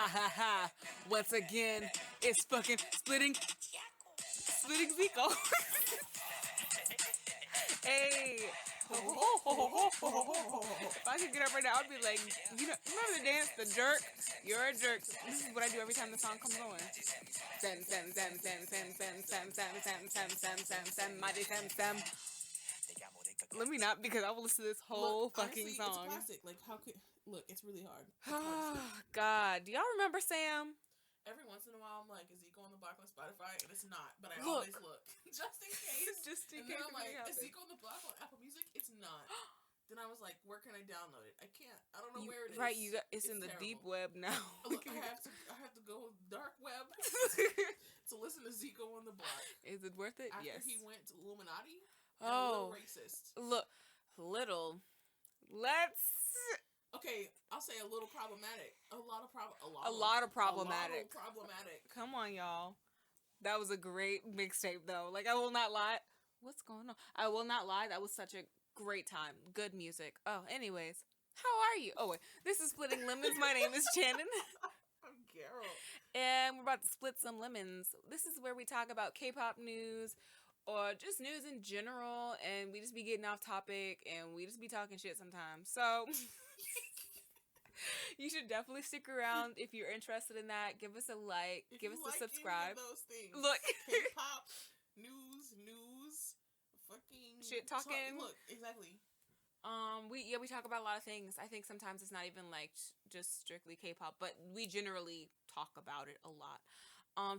ha ha. Once again, it's fucking splitting Zico. Hey. If I could get up right now, I'd be like, you know, remember the dance, the jerk? You're a jerk. This is what I do every time the song comes on. Sam, Sam, Sam, Sam, Sam, Sam, Sam, Sam, Sam, Sam, Sam, Sam, Sam, mighty Sam, Sam. Let me not, because I will listen to this whole fucking honestly, song. It's classic. Like, how could it's really hard. It's hard God, do y'all remember Sam? Every once in a while, I'm like, is Zico on the block on Spotify? And it's not, but I always look just in case. Just in and case. Then I'm like, is Zico on the block on Apple Music? It's not. Then I was like, where can I download it? I can't. I don't know where it is. Right, it's in the deep web now. Look, I have to go dark web to listen to Zico on the block. Is it worth it? After he went to Illuminati. Oh, a little racist. Let's. Okay, I'll say a little problematic. A lot of problematic. Come on, y'all. That was a great mixtape, though. Like, I will not lie. What's going on? I will not lie. That was such a great time. Good music. Oh, anyways. How are you? Oh, wait. This is Splitting Lemons. My name is Channon. I'm Garol. And we're about to split some lemons. This is where we talk about K-pop news or just news in general, and we just be getting off topic, and we just be talking shit sometimes. So you should definitely stick around if you're interested in that. Give us a like, give us a subscribe. Those things. Look, K-pop news, fucking shit talking. Look, exactly. We talk about a lot of things. I think sometimes it's not even like just strictly K-pop, but we generally talk about it a lot.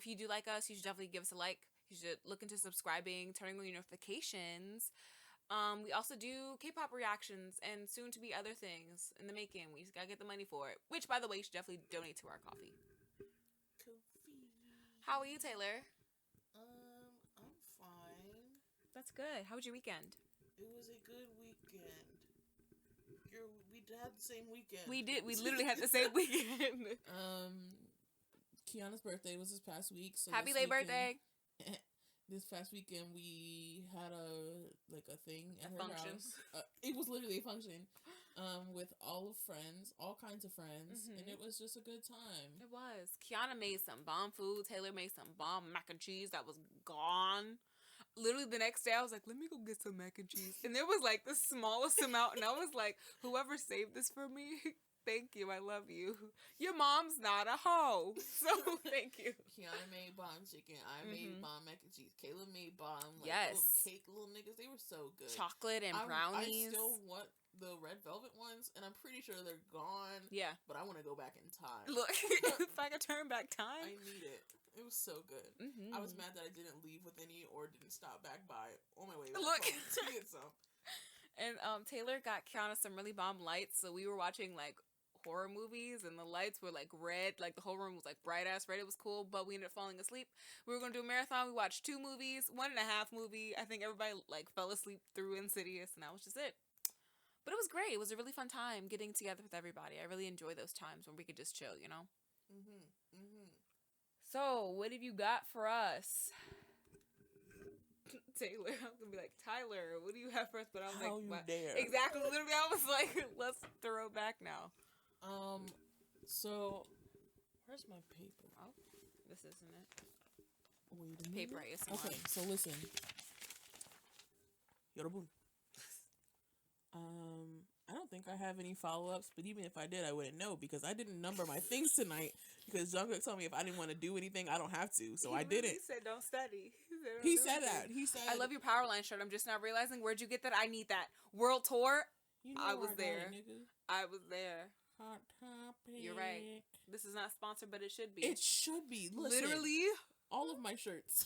If you do like us, you should definitely give us a like. You should look into subscribing, turning on your notifications. We also do K-pop reactions and soon to be other things in the making. We just gotta get the money for it. Which, by the way, you should definitely donate to our coffee. Coffee. How are you, Taylor? I'm fine. That's good. How was your weekend? It was a good weekend. We had the same weekend. We did. We literally had the same weekend. Kiana's birthday was this past week. So happy late birthday. This past weekend we had a thing at her function. house. It was literally a function, with all kinds of friends, and it was just a good time. It was. Kiana made some bomb food. Taylor made some bomb mac and cheese that was gone. Literally the next day I was like, let me go get some mac and cheese, and there was like the smallest amount, and I was like, whoever saved this for me, thank you. I love you. Your mom's not a hoe. So thank you. Kiana made bomb chicken. I made bomb mac and cheese. Kayla made bomb little cake little niggas. They were so good. Chocolate and brownies. I still want the red velvet ones, and I'm pretty sure they're gone. Yeah. But I want to go back in time. Look, if I could turn back time. I need it. It was so good. I was mad that I didn't leave with any or didn't stop back by on my way back home to get some. And Taylor got Kiana some really bomb lights, so we were watching like horror movies, and the lights were like red, like the whole room was like bright ass red. It was cool, but we ended up falling asleep. We were gonna do a marathon. We watched 2 movies, 1.5 movie. I think everybody like fell asleep through Insidious, and that was just it. But it was great. It was a really fun time getting together with everybody. I really enjoy those times when we could just chill, you know. So what have you got for us? Taylor, I was gonna be like, Tyler, what do you have for us? But I was How like, you what? dare? Exactly. Literally, I was like, let's throw it back now. So where's my paper? Oh, this isn't it. Wait a minute. Paper ASMR. Okay, so listen. Yorobun. I don't think I have any follow-ups, but even if I did, I wouldn't know because I didn't number my things tonight because Jungkook told me if I didn't want to do anything, I don't have to, so I didn't. He said don't study. He said that. He said, I love your Powerline shirt. I'm just now realizing, where'd you get that? I need that. World tour? You know I was there. Nigga. I was there. Hot topic. You're right. This is not sponsored, but it should be. It should be. Listen, literally. All of my shirts.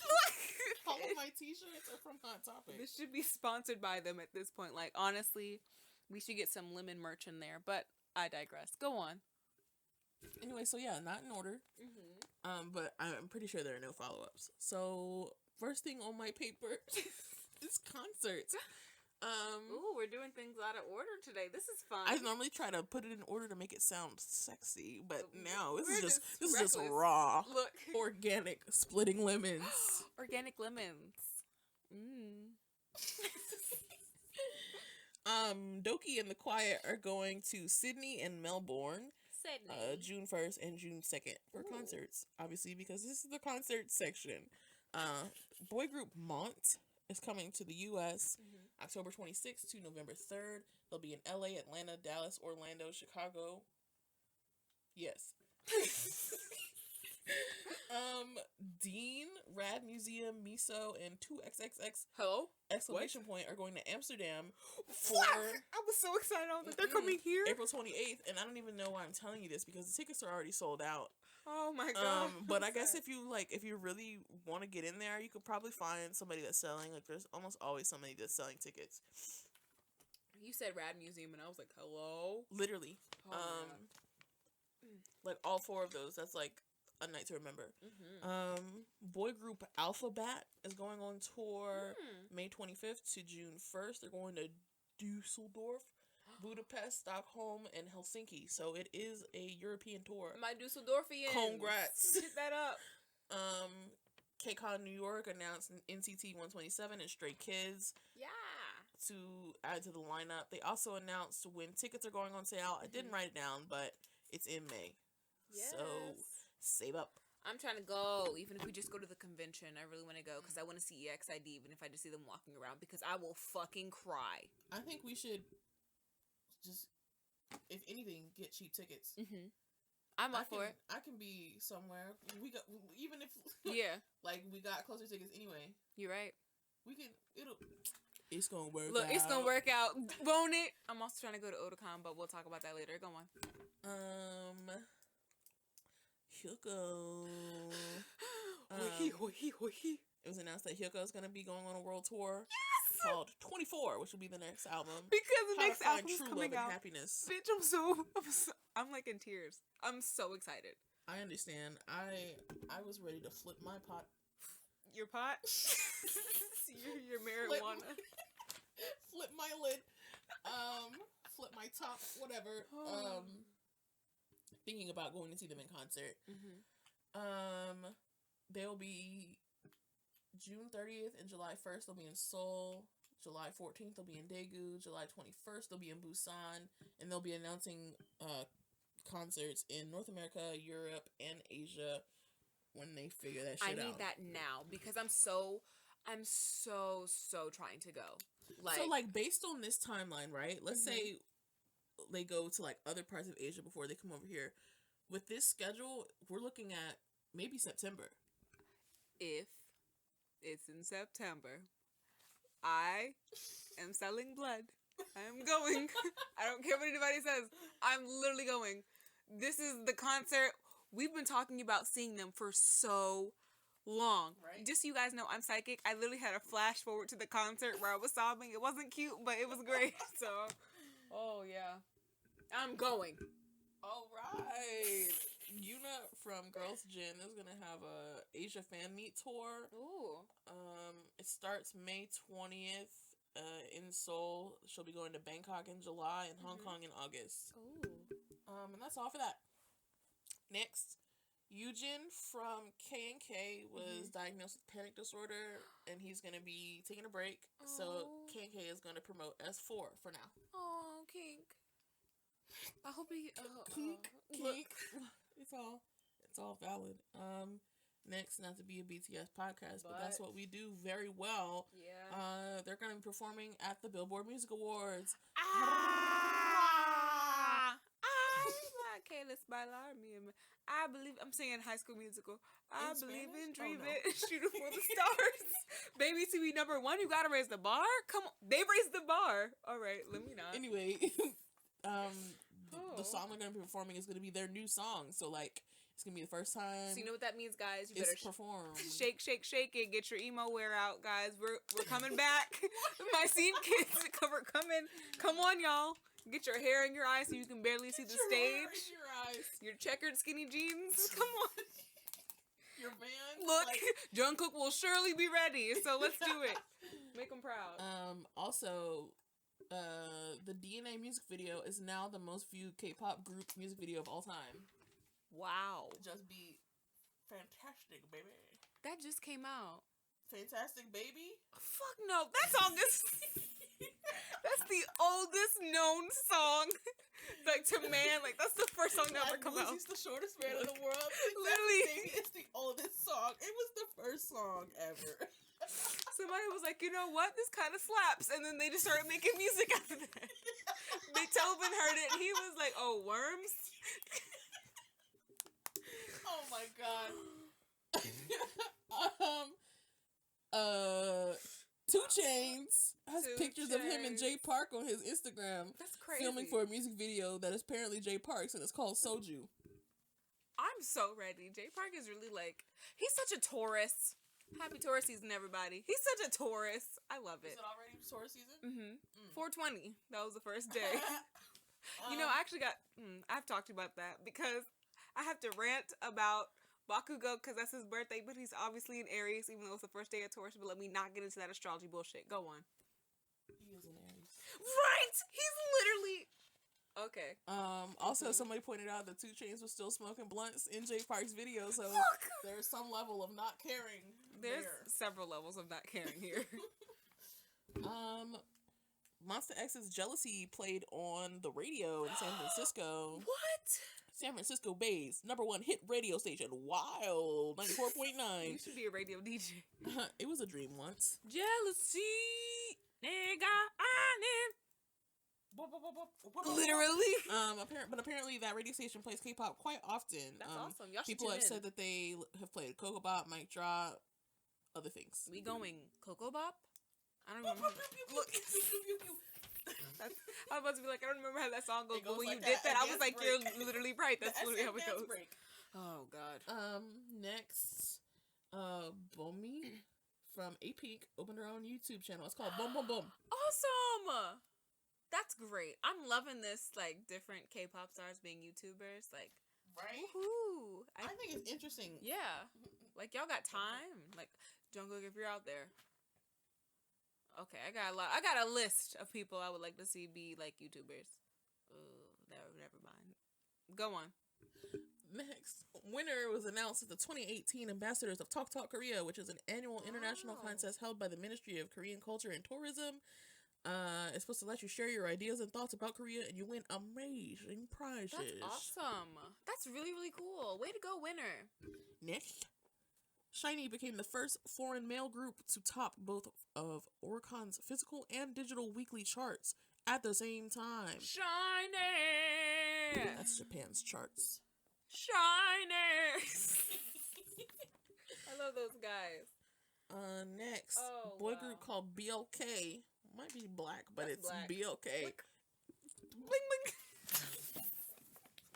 All of my t-shirts are from Hot Topic. This should be sponsored by them at this point. Like, honestly, we should get some lemon merch in there, but I digress. Go on. Anyway, so yeah, not in order. But I'm pretty sure there are no follow-ups. So, first thing on my paper is concerts. Ooh, we're doing things out of order today. This is fun. I normally try to put it in order to make it sound sexy, but now this is reckless. just raw. Look. Organic splitting lemons. Organic lemons. Doki and the Quiet are going to Sydney and Melbourne. Sydney. June 1st and June 2nd for concerts. Obviously, because this is the concert section. Boy group Mont is coming to the U.S. October 26th to November 3rd. They'll be in L.A., Atlanta, Dallas, Orlando, Chicago. Yes. Dean, Rad Museum, Miso, and 2XXX Hello? exclamation point are going to Amsterdam for... I was so excited. I was like, they're coming here? April 28th, and I don't even know why I'm telling you this because the tickets are already sold out. Oh my god. But I guess if you really want to get in there, you could probably find somebody that's selling. Like, there's almost always somebody that's selling tickets. You said Rad Museum, and I was like, hello? Literally. Oh like, all four of those, that's like a night to remember. Boy group Alphabet is going on tour May 25th to June 1st. They're going to Dusseldorf, Budapest, Stockholm, and Helsinki. So it is a European tour. My Dusseldorfians. Congrats. Hit that up. KCON New York announced NCT 127 and Stray Kids. Yeah. To add to the lineup. They also announced when tickets are going on sale. I didn't write it down, but it's in May. Yes. So save up. I'm trying to go, even if we just go to the convention. I really want to go because I want to see EXID, even if I just see them walking around, because I will fucking cry. I think we should just, if anything, get cheap tickets. I'm up for it. I can be somewhere. We got, even if yeah, like we got closer tickets anyway. You're right. We can. It's gonna work. Look, out. It's gonna work out, won't it? I'm also trying to go to Otakon, but we'll talk about that later. Go on. Hyuko. It was announced that Hyuko is gonna be going on a world tour. Yes! Called 24, which will be the next album. Because the next album is true coming love out. and happiness. Bitch, I'm like in tears. I'm so excited. I understand. I was ready to flip my pot. Your pot? your marijuana. Flip my lid. Flip my top. Whatever. Thinking about going to see them in concert. They'll be June 30th and July 1st. They'll be in Seoul. July 14th, they'll be in Daegu. July 21st, they'll be in Busan. And they'll be announcing concerts in North America, Europe, and Asia when they figure that shit out. I need that now because I'm so trying to go. So, based on this timeline, right? Let's say they go to, other parts of Asia before they come over here. With this schedule, we're looking at maybe September. If it's in September, I am selling blood. I am going. I don't care what anybody says. I'm literally going. This is the concert. We've been talking about seeing them for so long. Right. Just so you guys know, I'm psychic. I literally had a flash forward to the concert where I was sobbing. It wasn't cute, but it was great. So, oh yeah. I'm going. All right. Yuna from Girls Gen is gonna have a Asia fan meet tour. Ooh. It starts May 20th in Seoul. She'll be going to Bangkok in July and Hong Kong in August. Ooh. And that's all for that. Next, Yujin from K&K was diagnosed with panic disorder, and he's gonna be taking a break. So K&K is gonna promote S4 for now. Oh, Kink. I hope he. Kink. It's all valid. Next, not to be a BTS podcast, but that's what we do very well. Yeah. They're going to be performing at the Billboard Music Awards. Kayla's bailar me. I believe I'm singing High School Musical. I believe in dreaming, shoot for the stars. Baby, to be number one, you gotta raise the bar. Come on, they raised the bar. All right, let me not. Anyway, the song they're gonna be performing is gonna be their new song. So it's gonna be the first time. So you know what that means, guys. You better perform. Shake it. Get your emo wear out, guys. We're coming back. My scene kids coming. Come on, y'all. Get your hair in your eyes so you can barely see the stage. Your eyes. Your checkered skinny jeans. Come on. Your Vans. Look, Jungkook will surely be ready. So let's do it. Make him proud. Also, the DNA music video is now the most viewed K-pop group music video of all time. Wow. Just be fantastic, baby. That just came out. Fantastic, baby? Fuck no. That song is... That's the oldest known song. Like to man, like that's the first song that ever come out. He's the shortest man in the world. Literally, it's the oldest song. It was the first song ever. Somebody was like, you know what, this kind of slaps, and then they just started making music after that. Beethoven heard it, and he was like, oh, worms. Oh my god. 2 Chainz has pictures of him and Jay Park on his Instagram. That's crazy. Filming for a music video that is apparently Jay Park's, and it's called Soju. I'm so ready. Jay Park is really like, he's such a Taurus. Happy Taurus season, everybody. He's such a Taurus. I love it. Is it already Taurus season? 420. That was the first day. You know, I actually got, I've talked about that because I have to rant about Bakugo because that's his birthday, but he's obviously in Aries, even though it's the first day of Taurus. But let me not get into that astrology bullshit. Go on. He is an Aries. Right? He's literally... Okay. Also, somebody pointed out that 2 Chainz was still smoking blunts in Jay Park's video, so there's some level of not caring. There's several levels of not caring here. Monster X's Jealousy played on the radio in San Francisco. What? San Francisco Bay's #1 hit radio station, Wild 94.9. You should be a radio DJ. It was a dream once. Jealousy, nigga, Literally. But apparently that radio station plays K-pop quite often. That's awesome. Y'all should people tune have in. said that they have played Coco Bop, Mic Drop, other things. We going Coco Bop? I don't remember. Look. I was about to be like, I don't remember how that song goes, but when like you did that, I was like, break. you're literally right. That's literally how it goes. Break. Oh, God. Next, Bomi from A-Pink opened her own YouTube channel. It's called Boom Boom Boom. Awesome! That's great. I'm loving this, like, different K-pop stars being YouTubers. Like, right? Woohoo! I think it's interesting. Yeah. Like, y'all got time. Like, Jungkook, if you're out there. Okay, I got a list of people I would like to see be like YouTubers. Never mind. Go on. Next, winner was announced as the 2018 Ambassadors of Talk Talk Korea, which is an annual international contest held by the Ministry of Korean Culture and Tourism. It's supposed to let you share your ideas and thoughts about Korea, and you win amazing prizes. That's awesome. That's really, really cool. Way to go, winner. Next, SHINee became the first foreign male group to top both of Oricon's physical and digital weekly charts at the same time. SHINee! That's Japan's charts. SHINee! I love those guys. Next, boy group called BLK. Might be black, but it's black. BLK. Like, bling bling.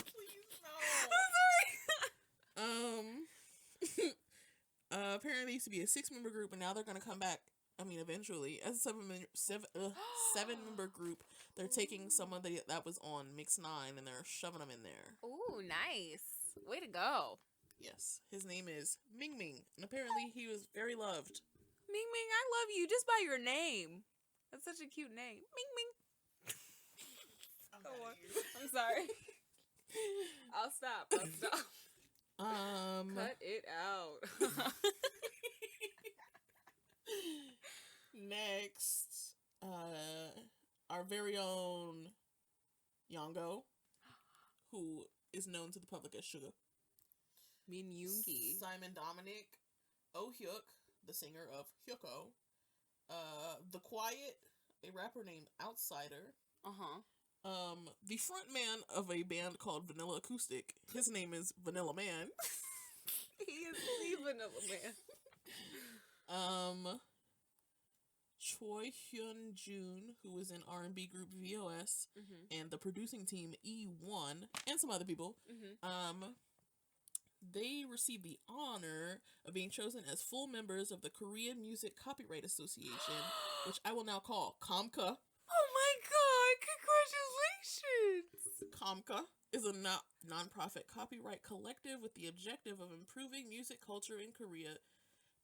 Please no. I'm sorry. Apparently, they used to be a 6-member group, and now they're gonna come back. I mean, eventually, as a 7-member group, they're taking someone that was on Mix 9 and they're shoving them in there. Ooh, nice. Way to go. Yes, his name is Ming Ming, and apparently he was very loved. Ming Ming, I love you just by your name. That's such a cute name. Ming Ming. I'm sorry. I'll stop. Cut it out. Next, our very own Yongo, who is known to the public as Suga. Min Yoongi. Simon Dominic, Oh Hyuk, the singer of Hyuko. The Quiet, a rapper named Outsider. The frontman of a band called Vanilla Acoustic. His name is Vanilla Man. He is the Vanilla Man. Choi Hyun Jun, who is in R&B group v.o.s, and the producing team e.one, and some other people. They received the honor of being chosen as full members of the Korean Music Copyright Association, which I will now call KOMCA. Oh my god, congratulations! KOMCA is a non-profit copyright collective with the objective of improving music culture in Korea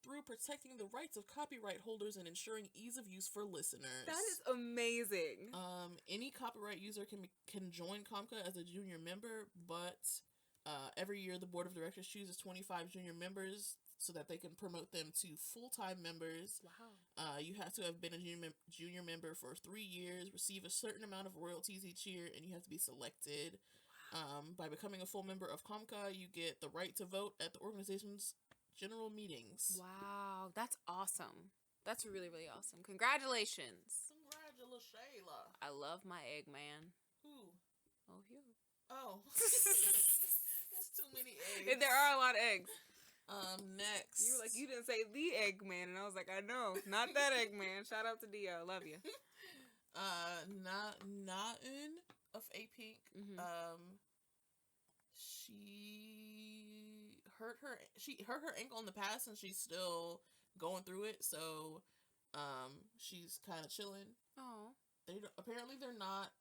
through protecting the rights of copyright holders and ensuring ease of use for listeners. That is amazing. Any copyright user can join KOMCA as a junior member, but every year the board of directors chooses 25 junior members so that they can promote them to full-time members. Wow. You have to have been a junior member for 3 years, receive a certain amount of royalties each year, and you have to be selected. By becoming a full member of Comca, you get the right to vote at the organization's general meetings. Wow, that's awesome. That's really, really awesome. Congratulations. Congratulations. I love my Eggman. Who? Oh, you. Oh. There's too many eggs. There are a lot of eggs. Next. You were like, you didn't say the Eggman, and I was like, I know, not that Eggman. Shout out to Dio, love you. Naun of A Pink. She hurt her ankle in the past, and she's still going through it. So, she's kind of chilling. Oh. Apparently they're not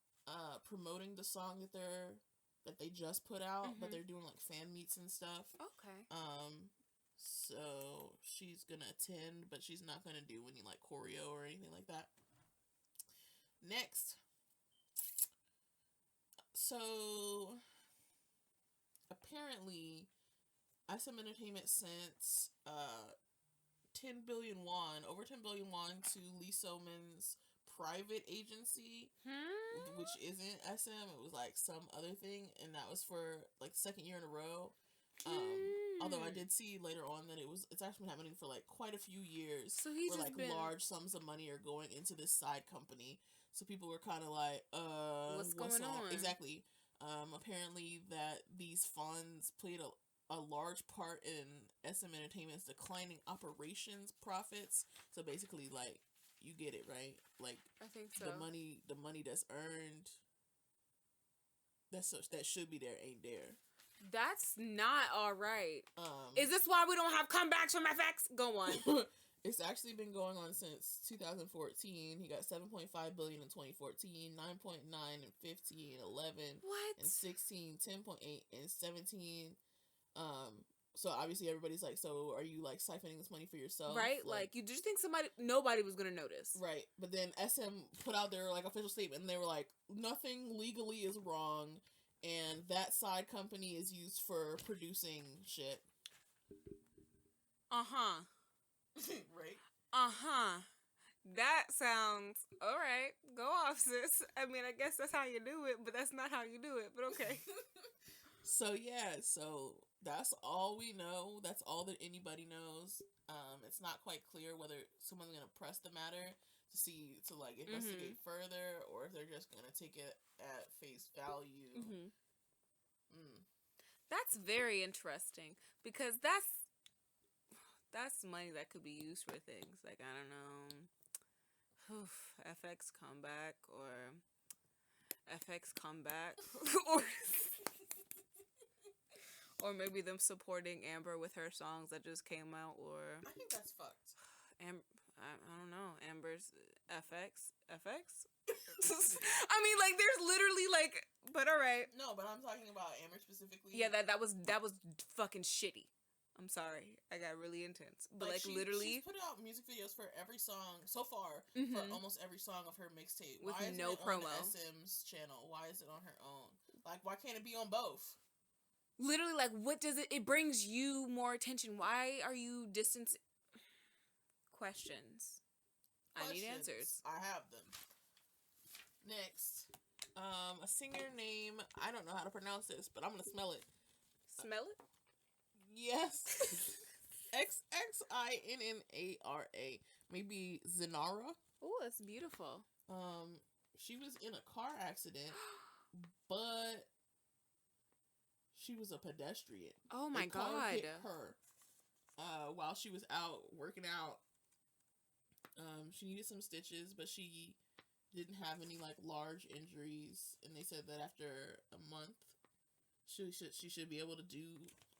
promoting the song that they just put out, but they're doing like fan meets and stuff. Okay. So she's gonna attend, but she's not gonna do any like choreo or anything like that. Next. So apparently SM Entertainment sent 10 billion won, over 10 billion won to Lee So-min's private agency, which isn't SM. It was like some other thing, and that was for like the second year in a row. Although I did see later on that it's actually been happening for like quite a few years. So he's where just like large sums of money are going into this side company. So people were kind of like, what's going on? Exactly. Apparently that these funds played a large part in SM Entertainment's declining operations profits. So basically, like, you get it, right? Like, I think so. The money that's earned, that should be there ain't there. That's not all right. Is this why we don't have comebacks from FX? Go on. It's actually been going on since 2014. He got 7.5 billion in 2014, 9.9 in 15, 11 what? in 16, 10.8 in 17. So obviously everybody's like, so are you like siphoning this money for yourself? Right? Like you just think nobody was gonna notice. Right. But then SM put out their like official statement, and they were like, nothing legally is wrong, and that side company is used for producing shit. Uh-huh. Right? Uh-huh. That sounds alright. Go off, sis. I mean, I guess that's how you do it, but that's not how you do it, but okay. So yeah, so that's all we know. That's all that anybody knows. It's not quite clear whether someone's gonna press the matter to like investigate further, or if they're just gonna take it at face value. That's very interesting, because that's money that could be used for things like, I don't know, FX comeback or FX comeback or maybe them supporting Amber with her songs that just came out, or I think that's fucked. I don't know, Amber's FX. I mean, like, there's literally like, but all right. No, but I'm talking about Amber specifically. Yeah, that was fucking shitty. I'm sorry, I got really intense, but like literally, she's put out music videos for every song so far, for almost every song of her mixtape. With why isn't no it promo on SM's channel? Why is it on her own? Like, why can't it be on both? Literally, like, what does it brings you more attention? Why are you distancing? Questions. I need answers. I have them. Next, a singer name, I don't know how to pronounce this, but I'm gonna smell it. Smell it? Yes. XXINNARA. Maybe Zenara. Oh, that's beautiful. She was in a car accident, but she was a pedestrian. Oh my god. Hit her while she was out working out. She needed some stitches, but she didn't have any like large injuries, and they said that after a month she should be able to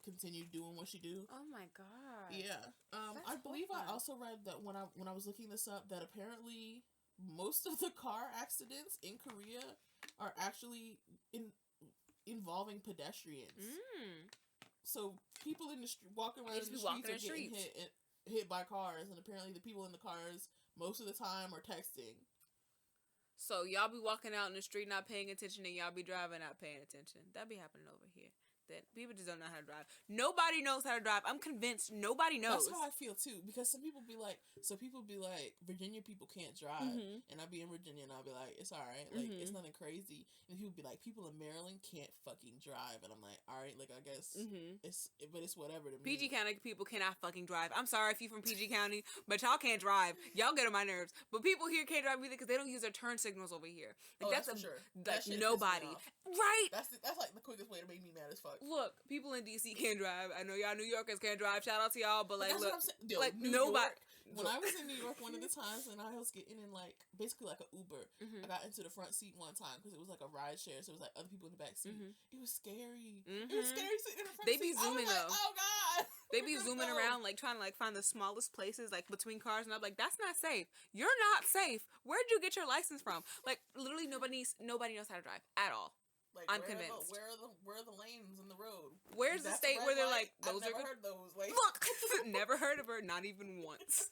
continue doing what she do. Oh my god. Yeah. I believe I also read that when I was looking this up, that apparently most of the car accidents in Korea are actually involving pedestrians. So people in the walking around in the streets are getting hit by cars, and apparently the people in the cars most of the time are texting. So y'all be walking out in the street not paying attention, and y'all be driving not paying attention. That be happening over here. That people just don't know how to drive. Nobody knows how to drive. I'm convinced nobody knows. That's how I feel too. Because some people be like, Virginia people can't drive, and I'll be in Virginia and I'll be like, it's all right, like it's nothing crazy. And people be like, people in Maryland can't fucking drive, and I'm like, all right, like I guess it's whatever to me. PG County people cannot fucking drive. I'm sorry if you from PG County, but y'all can't drive. Y'all get on my nerves. But people here can't drive either because they don't use their turn signals over here. Like, that's for sure. Like nobody, right? That's like the quickest way to make me mad as fuck. Look, people in DC can't drive. I know y'all New Yorkers can't drive. Shout out to y'all, but like, look, Yo, like New nobody. York, when I was in New York, one of the times when I was getting in like basically like an Uber, I got into the front seat one time because it was like a ride share, so it was like other people in the back seat. It was scary. It was scary sitting in the front They seat. be zooming though. Like, oh god. They be zooming around like trying to like find the smallest places like between cars, and I'm like, that's not safe. You're not safe. Where'd you get your license from? Like literally nobody knows how to drive at all. Like, I'm convinced. Where are the lanes in the road? Where's the state where they're like, those I've are never heard those. Like, look, never heard of her, not even once.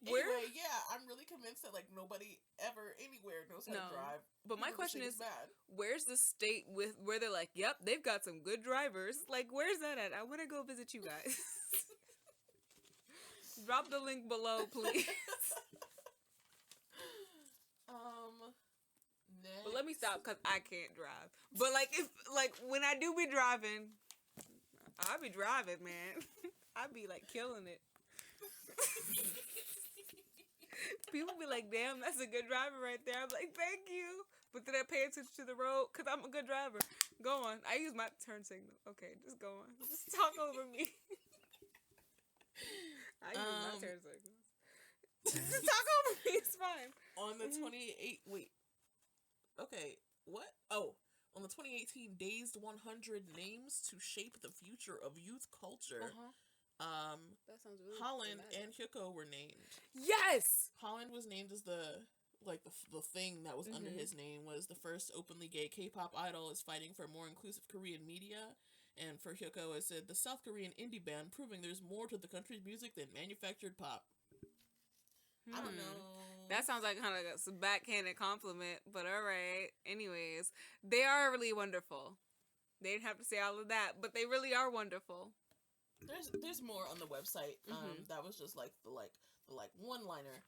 Anyway, yeah, I'm really convinced that like nobody ever anywhere knows how to drive. But my question is, where's the state where they're like, yep, they've got some good drivers? Like, where's that at? I want to go visit you guys. Drop the link below, please. Next. But let me stop because I can't drive. But like if like when I do be driving, I be driving, man. I be like killing it. People be like, damn, that's a good driver right there. I'm like, thank you. But then I pay attention to the road because I'm a good driver. Go on. I use my turn signal. Okay, just go on. Just talk over me. I use my turn signals. Just talk over me. It's fine. On the 28... Wait. Okay, what? Oh, on the 2018 Dazed 100 Names to Shape the Future of Youth Culture, that sounds really Holland dramatic. and Hyuko were named. Yes! Holland was named as the thing that was under his name was the first openly gay K-pop idol is fighting for more inclusive Korean media. And for Hyuko, it said, the South Korean indie band proving there's more to the country's music than manufactured pop. I don't know. That sounds like kind of like a backhanded compliment, but all right. Anyways, they are really wonderful. They didn't have to say all of that, but they really are wonderful. There's more on the website. That was just like the one-liner.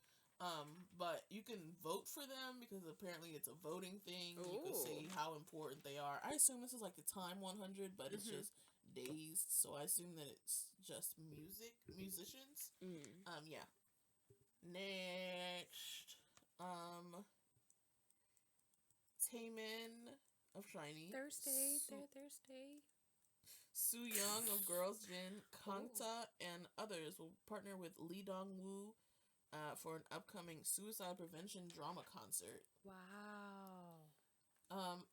But you can vote for them because apparently it's a voting thing. Ooh. You can see how important they are. I assume this is like the Time 100, but it's just Dazed, so I assume that it's just musicians. Yeah. Next, Taemin of SHINee. Thursday. Soo Young of Girls' Gin, Kangta, and others will partner with Lee Dong-woo for an upcoming suicide prevention drama concert. Wow.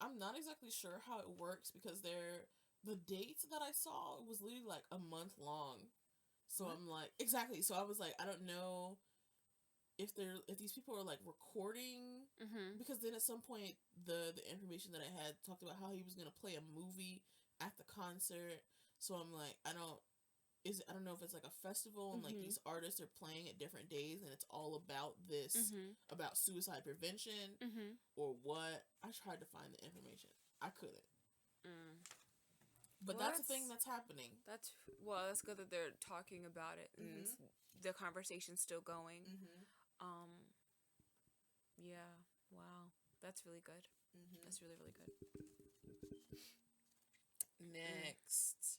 I'm not exactly sure how it works because the dates that I saw was literally like a month long. So I'm like, exactly. So I was like, I don't know if these people are like recording, because then at some point the information that I had talked about how he was gonna play a movie at the concert. So I'm like, I don't know if it's like a festival and like these artists are playing at different days and it's all about this about suicide prevention or what. I tried to find the information, I couldn't. But that's a thing that's happening. That's good that they're talking about it and the conversation's still going. Yeah, wow, that's really good. That's really, really good. Next,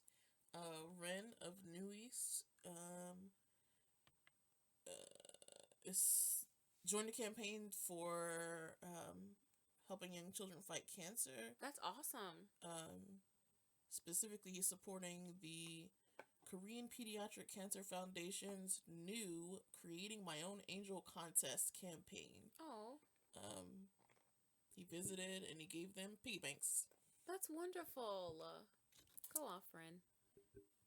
Ren of New East is joined the campaign for helping young children fight cancer. That's awesome. Specifically, he's supporting the Korean Pediatric Cancer Foundation's new Creating My Own Angel contest campaign. Oh. He visited and he gave them piggy banks. That's wonderful. Go off, friend.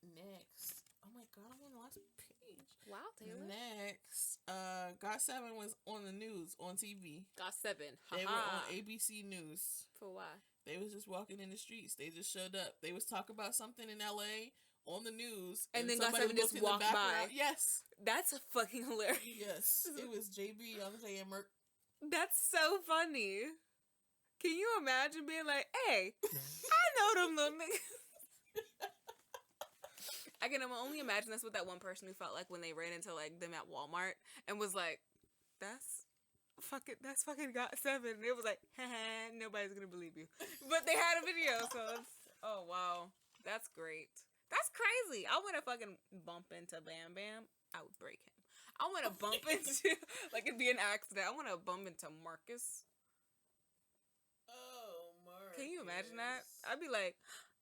Next. Oh my god, I'm on the last page. Wow, Taylor. Next. GOT7 was on the news, on TV. GOT7. They were on ABC News. For why? They was just walking in the streets. They just showed up. They was talking about something in LA on the news. And then GOT7 just walked by. Yes. That's fucking hilarious. Yes. It was JB, Youngjae, and Merk. That's so funny. Can you imagine being like, hey, I know them little niggas. I can only imagine that's what that one person who felt like when they ran into like them at Walmart and was like, that's fucking got 7. And it was like, haha, nobody's gonna believe you. But they had a video, so it's, oh wow. That's great. That's crazy. I want to fucking bump into Bam Bam. I would break him. I want to bump into, like it'd be an accident. I want to bump into Marcus. Oh, Marcus. Can you imagine that? I'd be like,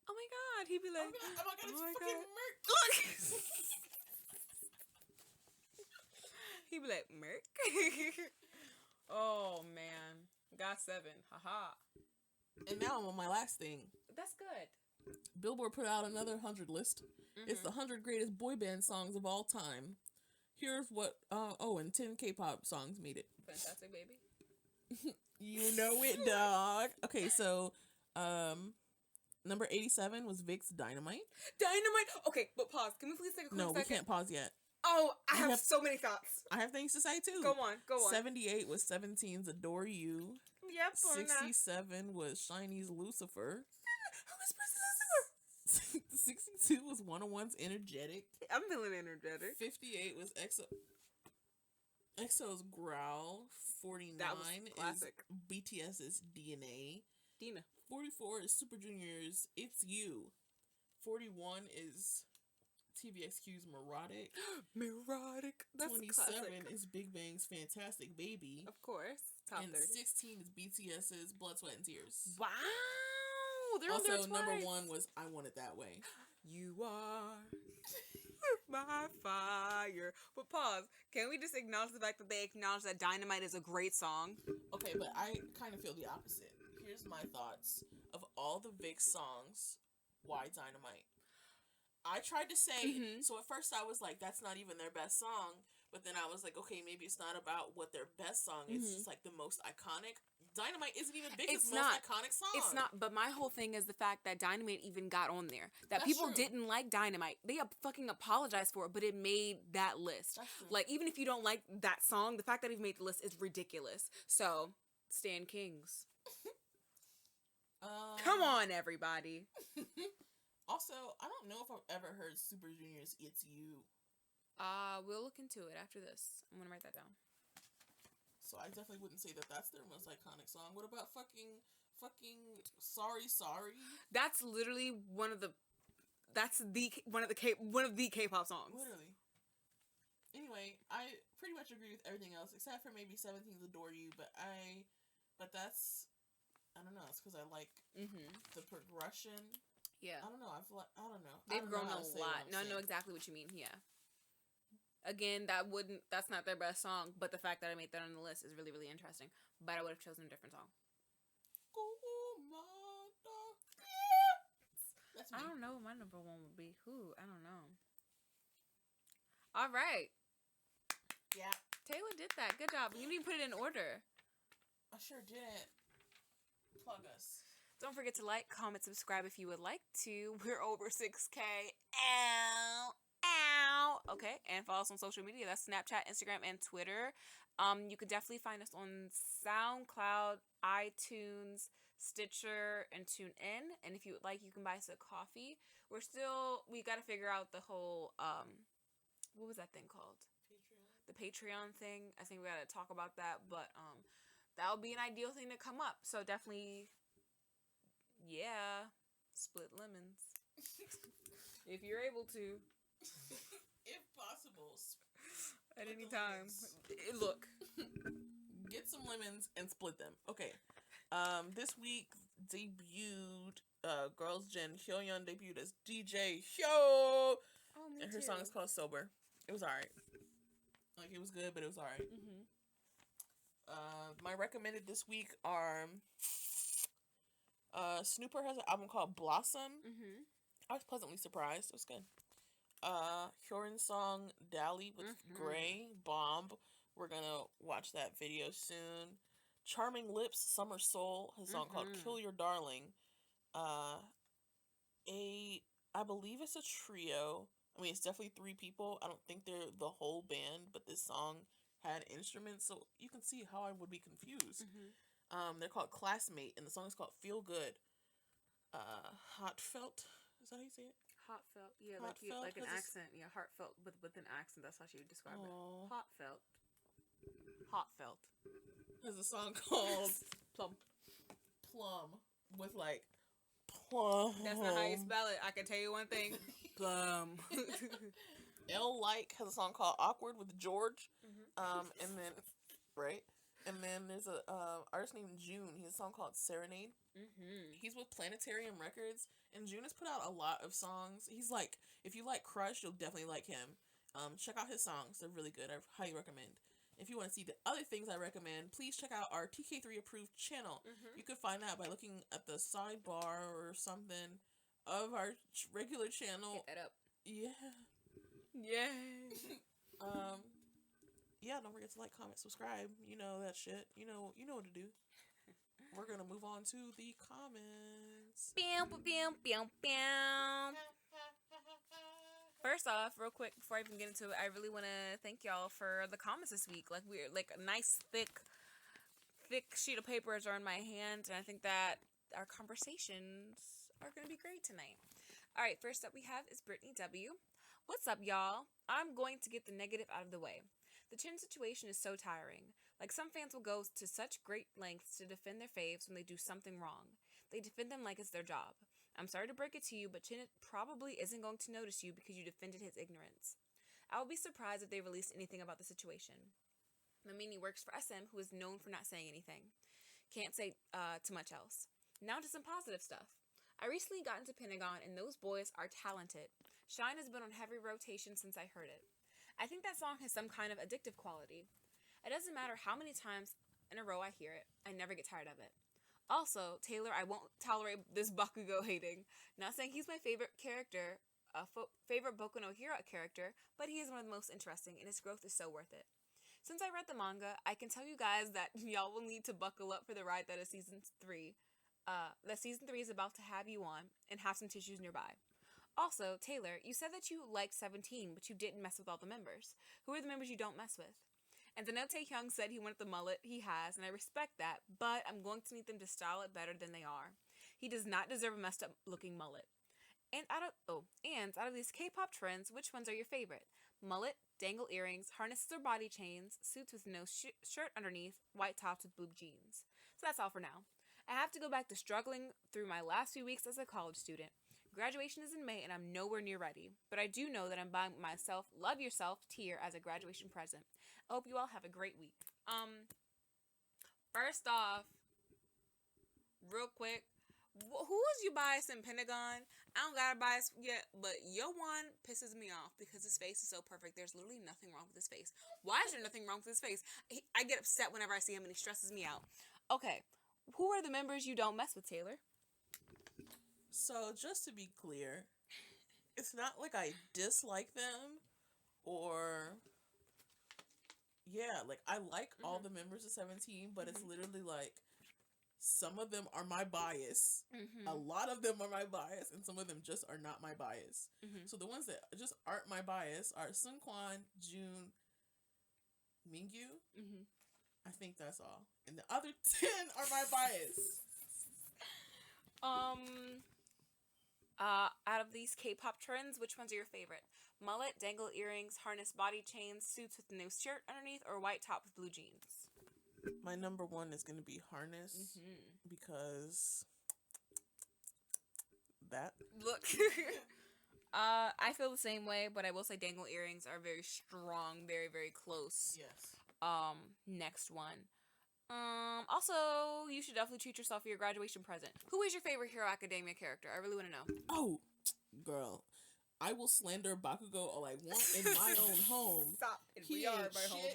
oh my god. He'd be like, oh my god, it's fucking Merc. Look. He'd be like, Merc. Oh man, got 7. Haha. And now I'm on my last thing. That's good. Billboard put out another 100 list. It's the 100 greatest boy band songs of all time. Here's what, and 10 K-pop songs made it. Fantastic, baby. You know it, dog. Okay, so, number 87 was Vic's Dynamite. Dynamite! Okay, but pause. Can we please take a quick second? No, we can't pause yet. Oh, I have so many thoughts. I have things to say, too. Go on. 78 was 17's Adore You. Yep. 67 was Shiny's Lucifer. Who's Lucifer? 62 was 101's Energetic. I'm feeling energetic. 58 was EXO's Growl. 49 That was classic. is BTS's DNA. Dina. 44 is Super Junior's It's You. 41 is TVXQ's Neurotic. Neurotic. That's 27 classic. is Big Bang's Fantastic Baby. Of course. Top and 30. 16 is BTS's Blood, Sweat, and Tears. Wow. They're also, on there twice. number 1 was I Want It That Way. You are my fire. But pause. Can we just acknowledge the fact that they acknowledge that Dynamite is a great song? Okay, but I kind of feel the opposite. Here's my thoughts. Of all the Vic songs, why Dynamite? I tried to say, so at first I was like, that's not even their best song. But then I was like, okay, maybe it's not about what their best song is. It's just like the most iconic. Dynamite isn't even Vic's most iconic song. It's not. But my whole thing is the fact that Dynamite even got on there. That that's people true. Didn't like Dynamite. They fucking apologized for it, but it made that list. Like, even if you don't like that song, the fact that it made the list is ridiculous. So, Stan Kings. Come on, everybody. Also, I don't know if I've ever heard Super Junior's It's You. We'll look into it after this. I'm gonna write that down. So I definitely wouldn't say that that's their most iconic song. What about fucking Sorry Sorry? That's literally one of the K-pop songs. Literally. Anyway, I pretty much agree with everything else except for maybe 17's Adore You, but that's I don't know. It's because I like the progression. Yeah. I don't know. I don't know. They've grown a lot. No, I know exactly what you mean. Yeah. Again, that's not their best song, but the fact that I made that on the list is really, really interesting. But I would have chosen a different song. That's me. I don't know what my number 1 would be. I don't know. All right. Yeah. Taylor did that. Good job. You didn't put it in order. I sure did. Plug us. Don't forget to like, comment, subscribe if you would like to. We're over 6K. Ow. Okay, and follow us on social media. That's Snapchat, Instagram, and Twitter. You could definitely find us on SoundCloud, iTunes, Stitcher, and TuneIn. And if you would like, you can buy us a coffee. We got to figure out the whole, what was that thing called? Patreon. The Patreon thing. I think we got to talk about that, but that would be an ideal thing to come up. So definitely, yeah, split lemons. If you're able to. If possible. At any time. Look. Get some lemons and split them. Okay. This week debuted Girls' Gen Hyoyeon debuted as DJ Hyo. Oh, me and her too. song is called Sober. It was alright. Like, it was good, but it was alright. My recommended this week are Snooper has an album called Blossom. I was pleasantly surprised. It was good. Hyorin's song Dally with Gray Bomb. We're gonna watch that video soon. Charming Lips Summer Soul, his song called Kill Your Darling. I believe it's a trio. I mean, it's definitely 3 people. I don't think they're the whole band, but this song had instruments, so you can see how I would be confused. They're called Classmate, and the song is called Feel Good. Heartfelt. Is that how you say it? Heartfelt. Yeah, Heartfelt like an has a accent. Yeah, heartfelt with an accent. That's how she would describe it. Aw. Heartfelt. Heartfelt. There's a song called Plum. Plum with like plum. That's not how you spell it. I can tell you one thing. Plum. L Like has a song called Awkward with George. Mm-hmm. And then right. And then there's a artist named June. He has a song called Serenade. Mm-hmm. He's with Planetarium Records, and June has put out a lot of songs. He's like, if you like Crush, you'll definitely like him. Check out his songs; they're really good. I highly recommend. If you want to see the other things I recommend, please check out our TK3 approved channel. Mm-hmm. You could find that by looking at the sidebar or something of our regular channel. Hit that up. Yeah. Yay. Yeah, don't forget to like, comment, subscribe. You know that shit. You know what to do. We're gonna move on to the comments. First off, real quick, before I even get into it, I really want to thank y'all for the comments this week. Like, we're like a nice thick sheet of papers are in my hand, and I think that our conversations are gonna be great tonight. All right, first up we have is Brittany W. What's up, y'all? I'm going to get the negative out of the way. The Chen situation is so tiring. Like, some fans will go to such great lengths to defend their faves when they do something wrong. They defend them like it's their job. I'm sorry to break it to you, but Chen probably isn't going to notice you because you defended his ignorance. I would be surprised if they released anything about the situation. Mamini works for SM, who is known for not saying anything. Can't say too much else. Now to some positive stuff. I recently got into Pentagon, and those boys are talented. Shine has been on heavy rotation since I heard it. I think that song has some kind of addictive quality. It doesn't matter how many times in a row I hear it, I never get tired of it. Also, Taylor, I won't tolerate this Bakugo hating. Not saying he's my favorite character, favorite Boku no Hero character, but he is one of the most interesting, and his growth is so worth it. Since I read the manga, I can tell you guys that y'all will need to buckle up for the ride that is season 3. That season 3 is about to have you on, and have some tissues nearby. Also, Taylor, you said that you liked 17, but you didn't mess with all the members. Who are the members you don't mess with? And the Taehyung said he wanted the mullet he has, and I respect that, but I'm going to need them to style it better than they are. He does not deserve a messed up looking mullet. And out of these K-pop trends, which ones are your favorite? Mullet, dangle earrings, harnesses or body chains, suits with no shirt underneath, white tops with boob jeans. So that's all for now. I have to go back to struggling through my last few weeks as a college student. Graduation is in May and I'm nowhere near ready, but I do know that I'm buying myself Love Yourself tier as a graduation present. I hope you all have a great week. First off, real quick, who is your bias in Pentagon? I don't got a bias yet, but e.one pisses me off because his face is so perfect. There's literally nothing wrong with his face. Why is there nothing wrong with his face? I get upset whenever I see him and he stresses me out. Okay, who are the members you don't mess with, Taylor? So, just to be clear, it's not like I dislike them or... Yeah, like, I like all the members of 17, but it's literally like, some of them are my bias. A lot of them are my bias, and some of them just are not my bias. So the ones that just aren't my bias are Seungkwan, June, Mingyu. I think that's all. And the other 10 are my bias. Out of these K-pop trends, which ones are your favorite? Mullet, dangle earrings, harness body chains, suits with no shirt underneath, or white top with blue jeans? My number one is going to be harness because that. Look, I feel the same way, but I will say dangle earrings are very strong, very, very close. Yes. Next one. Also, you should definitely treat yourself for your graduation present. Who is your favorite Hero Academia character? I really want to know. Oh, girl. I will slander Bakugo all I want in my own home. Stop. We are my home.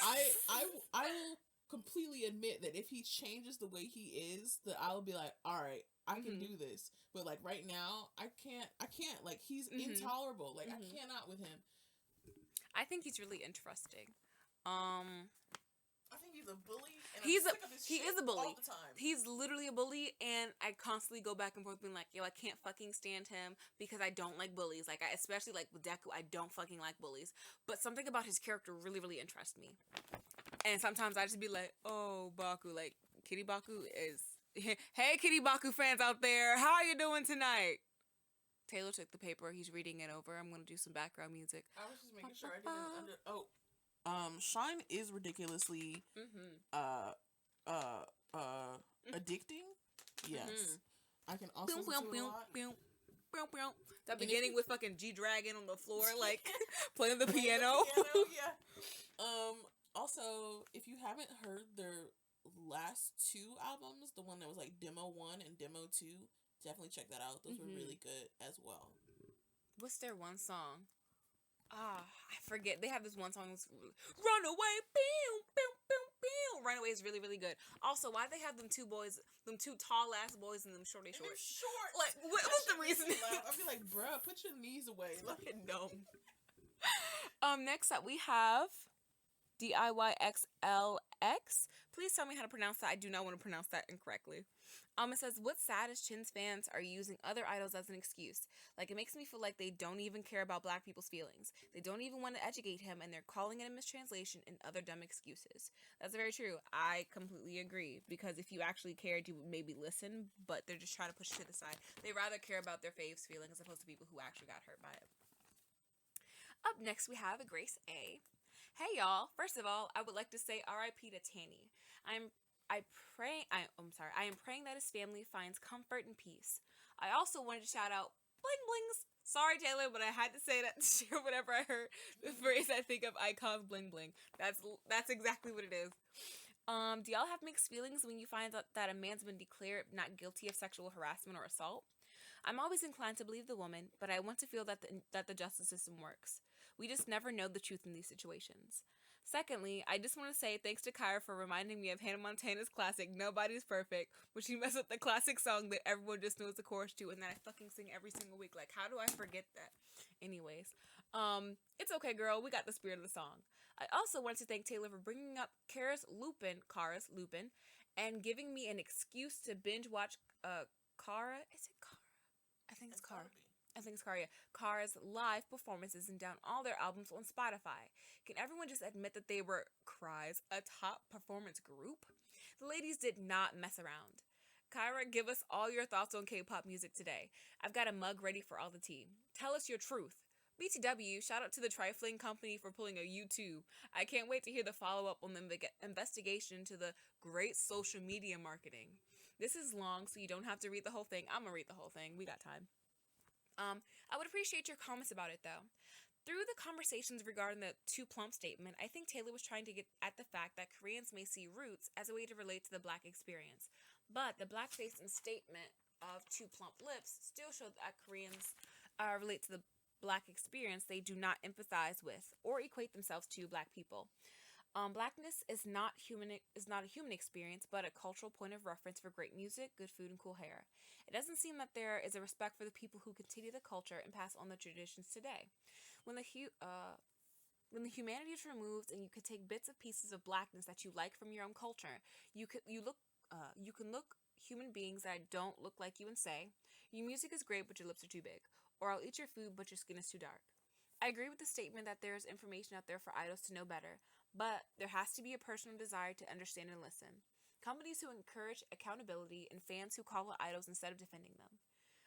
I will completely admit that if he changes the way he is, that I'll be like, all right, I can do this. But like right now, I can't. Like, he's intolerable. Like, I cannot with him. I think he's really interesting. I think he's a bully. And He I'm is a bully. all the time. He's literally a bully, and I constantly go back and forth being like, yo, I can't fucking stand him because I don't like bullies. Like, especially like with Deku, I don't fucking like bullies. But something about his character really, really interests me. And sometimes I just be like, oh, Baku, like, Kitty Baku is... Hey, Kitty Baku fans out there. How are you doing tonight? Taylor took the paper. He's reading it over. I'm going to do some background music. I was just making sure I didn't Shine is ridiculously addicting. Yes. I can also listen to it a lot. That beginning with fucking G-Dragon on the floor, like, playing the piano. Also, if you haven't heard their last two albums, the one that was like Demo 1 and Demo 2, definitely check that out. Those were really good as well. What's their one song? I forget. They have this one song that's Runaway, pew, pew, pew, pew. Runaway is really, really good. Also, why they have them two tall ass boys and them shorty shorts? Short. Like, what was the reason? I'd be like, bruh, put your knees away. Fucking dumb. Next up we have DIYXLX. Please tell me how to pronounce that. I do not want to pronounce that incorrectly. It says, what's sad is Chen's fans are using other idols as an excuse. Like, it makes me feel like they don't even care about black people's feelings. They don't even want to educate him, and they're calling it a mistranslation and other dumb excuses. That's very true. I completely agree, because if you actually cared, you would maybe listen, but they're just trying to push it to the side. They rather care about their faves' feelings as opposed to people who actually got hurt by it. Up next, we have Grace A. Hey y'all, first of all, I would like to say RIP to Tanny. I am praying that his family finds comfort and peace. I also wanted to shout out Bling Blings. Sorry Taylor, but I had to say that to share whenever I heard the phrase I think of icons Bling Bling. That's exactly what it is. Do y'all have mixed feelings when you find out that a man's been declared not guilty of sexual harassment or assault? I'm always inclined to believe the woman, but I want to feel that the justice system works. We just never know the truth in these situations. Secondly, I just want to say thanks to Kyra for reminding me of Hannah Montana's classic Nobody's Perfect, which she messed up the classic song that everyone just knows the chorus to and that I fucking sing every single week. Like, how do I forget that? Anyways, it's okay, girl. We got the spirit of the song. I also wanted to thank Taylor for bringing up Kara's Lupin, and giving me an excuse to binge watch Kyra. Is it Kyra? I think it's Kyra. Kyra's live performances and down all their albums on Spotify. Can everyone just admit that they were a top performance group? The ladies did not mess around. Kyra, give us all your thoughts on K-pop music today. I've got a mug ready for all the tea. Tell us your truth. BTW, shout out to the trifling company for pulling a U2. I can't wait to hear the follow-up on the investigation into the great social media marketing. This is long, so you don't have to read the whole thing. I'm gonna read the whole thing. We got time. I would appreciate your comments about it, though. Through the conversations regarding the too plump statement, I think Taylor was trying to get at the fact that Koreans may see roots as a way to relate to the black experience. But the blackface and statement of too plump lips still show that Koreans relate to the black experience they do not empathize with or equate themselves to black people. Blackness is not a human experience, but a cultural point of reference for great music, good food, and cool hair. It doesn't seem that there is a respect for the people who continue the culture and pass on the traditions today. When the humanity is removed and you could take bits of pieces of blackness that you like from your own culture, you can look human beings that don't look like you and say, your music is great but your lips are too big, or I'll eat your food but your skin is too dark. I agree with the statement that there is information out there for idols to know better, but there has to be a personal desire to understand and listen. Companies who encourage accountability and fans who call out idols instead of defending them.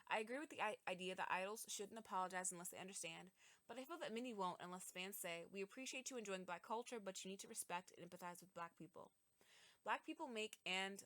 I agree with the idea that idols shouldn't apologize unless they understand, but I feel that many won't unless fans say, we appreciate you enjoying black culture, but you need to respect and empathize with black people. Black people make and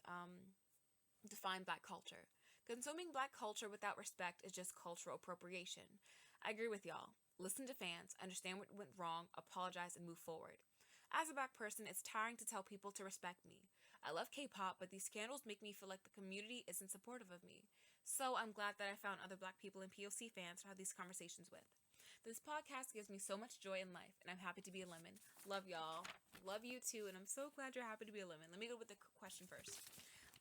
define black culture. Consuming black culture without respect is just cultural appropriation. I agree with y'all. Listen to fans, understand what went wrong, apologize, and move forward. As a black person, it's tiring to tell people to respect me. I love K-pop, but these scandals make me feel like the community isn't supportive of me. So I'm glad that I found other black people and POC fans to have these conversations with. This podcast gives me so much joy in life, and I'm happy to be a lemon. Love y'all. Love you too, and I'm so glad you're happy to be a lemon. Let me go with the question first.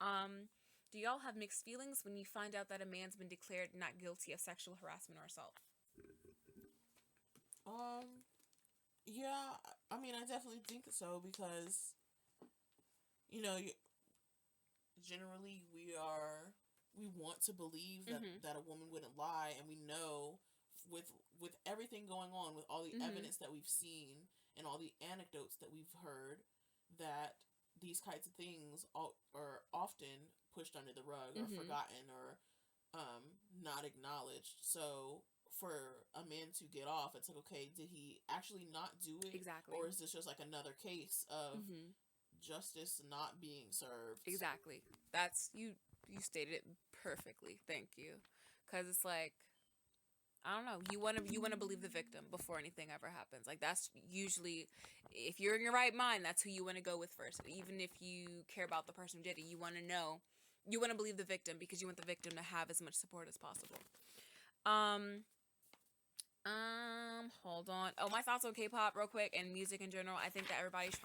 Do y'all have mixed feelings when you find out that a man's been declared not guilty of sexual harassment or assault? Yeah, I mean, I definitely think so because, generally we want to believe that a woman wouldn't lie, and we know with everything going on, with all the evidence that we've seen and all the anecdotes that we've heard, that these kinds of things are often pushed under the rug or forgotten or not acknowledged. So for a man to get off, it's like, okay, did he actually not do it? Exactly. Or is this just like another case of justice not being served? Exactly. That's you stated it perfectly. Thank you. Cuz it's like, I don't know. You want to believe the victim before anything ever happens. Like, that's usually, if you're in your right mind, that's who you want to go with first. Even if you care about the person who did it, you want to know, you want to believe the victim because you want the victim to have as much support as possible. Hold on. Oh, my thoughts on K-pop real quick and music in general. I think that everybody's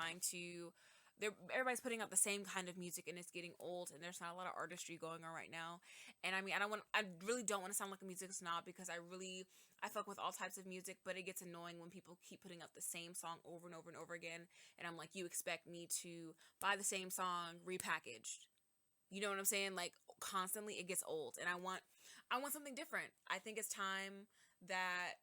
putting out the same kind of music and it's getting old and there's not a lot of artistry going on right now. And I mean, I really don't want to sound like a music snob because I fuck with all types of music, but it gets annoying when people keep putting out the same song over and over and over again. And I'm like, you expect me to buy the same song repackaged. You know what I'm saying? Like, constantly it gets old and I want something different. I think it's time that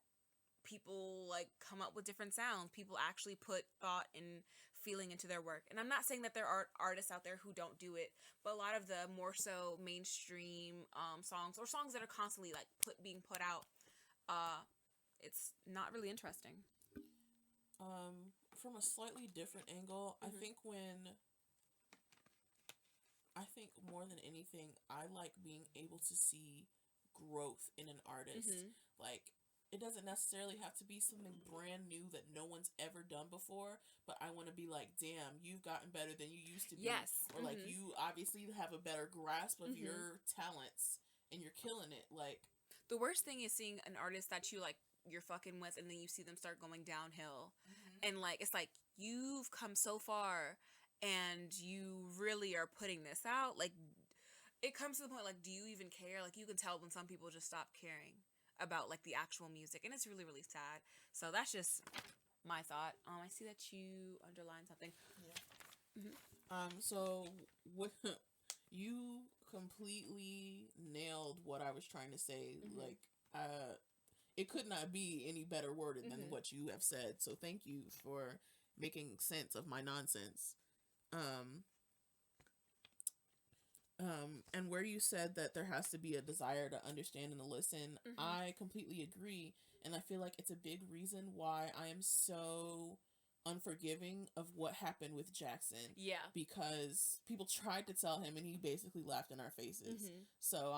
people like come up with different sounds. People actually put thought and feeling into their work. And I'm not saying that there are artists out there who don't do it, but a lot of the more so mainstream songs or songs that are constantly like being put out, it's not really interesting. From a slightly different angle, I think more than anything, I like being able to see growth in an artist. Like, it doesn't necessarily have to be something brand new that no one's ever done before, but I want to be like, damn, you've gotten better than you used to be. Yes. Or like, you obviously have a better grasp of your talents and you're killing it. Like, the worst thing is seeing an artist that you're fucking with and then you see them start going downhill. And like, it's like, you've come so far and you really are putting this out. Like, it comes to the point, like, do you even care? Like, you can tell when some people just stop caring about like the actual music, and it's really, really sad. So that's just my thought. I see that you underlined something. Yeah. So what you completely nailed what I was trying to say. Like, it could not be any better worded than what you have said. So thank you for making sense of my nonsense. And where you said that there has to be a desire to understand and to listen, I completely agree. And I feel like it's a big reason why I am so unforgiving of what happened with Jackson. Yeah. Because people tried to tell him and he basically laughed in our faces. So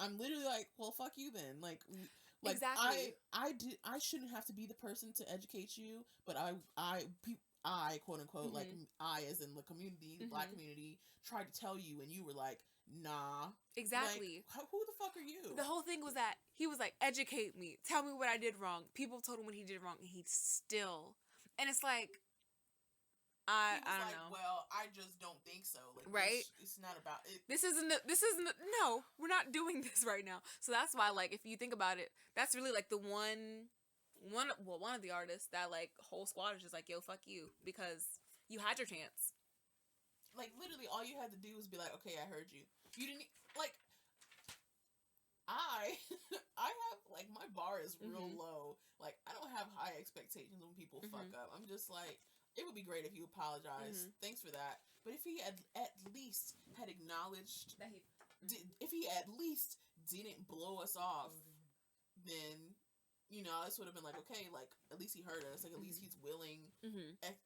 I'm literally like, well, fuck you then. Like exactly. I shouldn't have to be the person to educate you, but I quote unquote, like, I as in the community, the black community, tried to tell you and you were like, nah. Exactly. Like, who the fuck are you? The whole thing was that he was like, educate me, tell me what I did wrong. People told him what he did wrong and he still, and it's like, I don't know. Well, I just don't think so. Like, right? It's not about it. This isn't no, we're not doing this right now. So that's why, like, if you think about it, that's really like the one of the artists that like whole squad is just like, yo, fuck you, because you had your chance. Like, literally all you had to do was be like, okay, I heard you. You didn't like. I have like, my bar is real low. Like, I don't have high expectations when people fuck up. I'm just like, it would be great if you apologize. Thanks for that. But if he had at least had acknowledged that if he at least didn't blow us off, then, you know, this would have been like, okay, like, at least he heard us. Like, at least he's willing.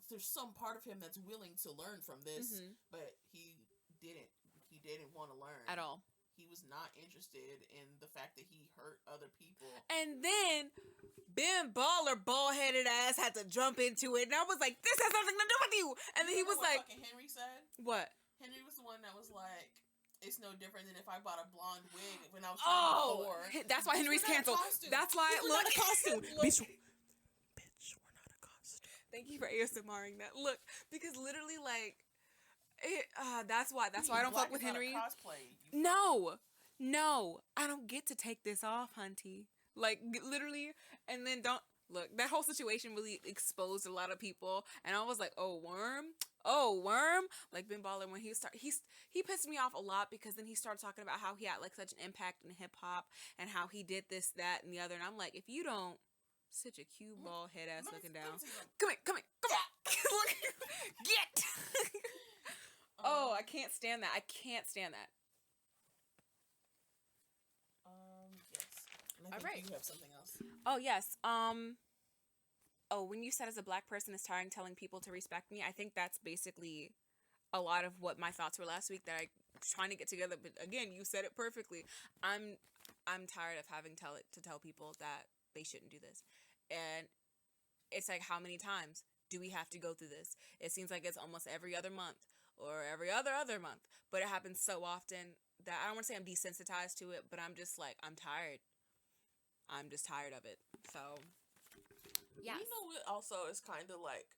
There's some part of him that's willing to learn from this, but he didn't. He didn't want to learn at all. He was not interested in the fact that he hurt other people. And then Ben Baller, bald-headed ass, had to jump into it, and I was like, this has nothing to do with you. And then he was like, fucking Henry said? What? Henry was the one that was like, it's no different than if I bought a blonde wig when I was before. That's why Henry's canceled. That's why, look. Not a costume. Bitch, we're not a costume. Thank you for ASMRing that. Look, because literally, like, that's why I don't fuck with Henry. No, I don't get to take this off, hunty. Like, literally, and then don't look. That whole situation really exposed a lot of people, and I was like, oh worm. Like, Ben Baller, when he pissed me off a lot because then he started talking about how he had like such an impact in hip hop and how he did this, that, and the other, and I'm like, if you don't such a cute bald head ass looking down, come here. Look, get. Oh, I can't stand that. I can't stand that. Yes. And I think you have something else. Oh, yes. When you said as a black person it's tiring telling people to respect me, I think that's basically a lot of what my thoughts were last week that I was trying to get together. But again, you said it perfectly. I'm tired of having to tell people that they shouldn't do this. And it's like, how many times do we have to go through this? It seems like it's almost every other month or every other month. But it happens so often that I don't want to say I'm desensitized to it, but I'm just like, I'm tired. I'm just tired of it. So, yeah. You know what also is kind of like,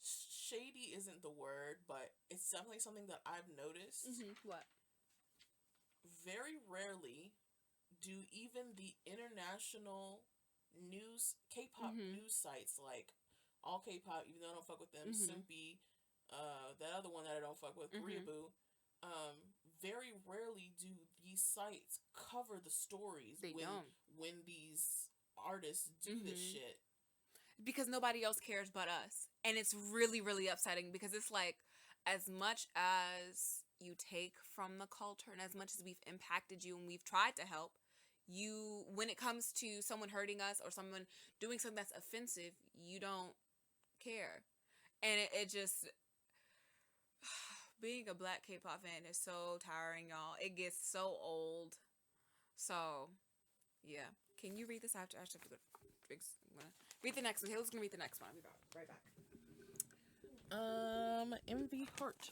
shady isn't the word, but it's definitely something that I've noticed. What? Very rarely do even the international news, K-pop news sites, like all K-pop, even though I don't fuck with them, Soompi, that other one that I don't fuck with, Ryubu, very rarely do these sites cover the stories when these artists do this shit. Because nobody else cares but us. And it's really, really upsetting because it's like, as much as you take from the culture and as much as we've impacted you and we've tried to help, you, when it comes to someone hurting us or someone doing something that's offensive, you don't care. And it just, being a black K-pop fan is so tiring, y'all. It gets so old. So, yeah. Can you read this after? I should have to go. Read the next one. Taylor's gonna read the next one. I'll be right back. MV Heart.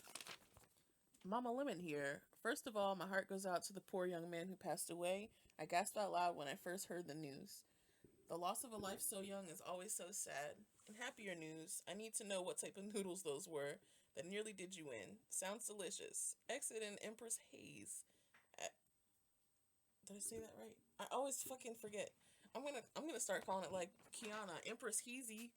Mama Lemon here. First of all, my heart goes out to the poor young man who passed away. I gasped out loud when I first heard the news. The loss of a life so young is always so sad. In happier news, I need to know what type of noodles those were that nearly did you in. Sounds delicious. Exit and Empress Haze. Did I say that right? I always fucking forget. I'm gonna start calling it like Kiana, Empress Heezy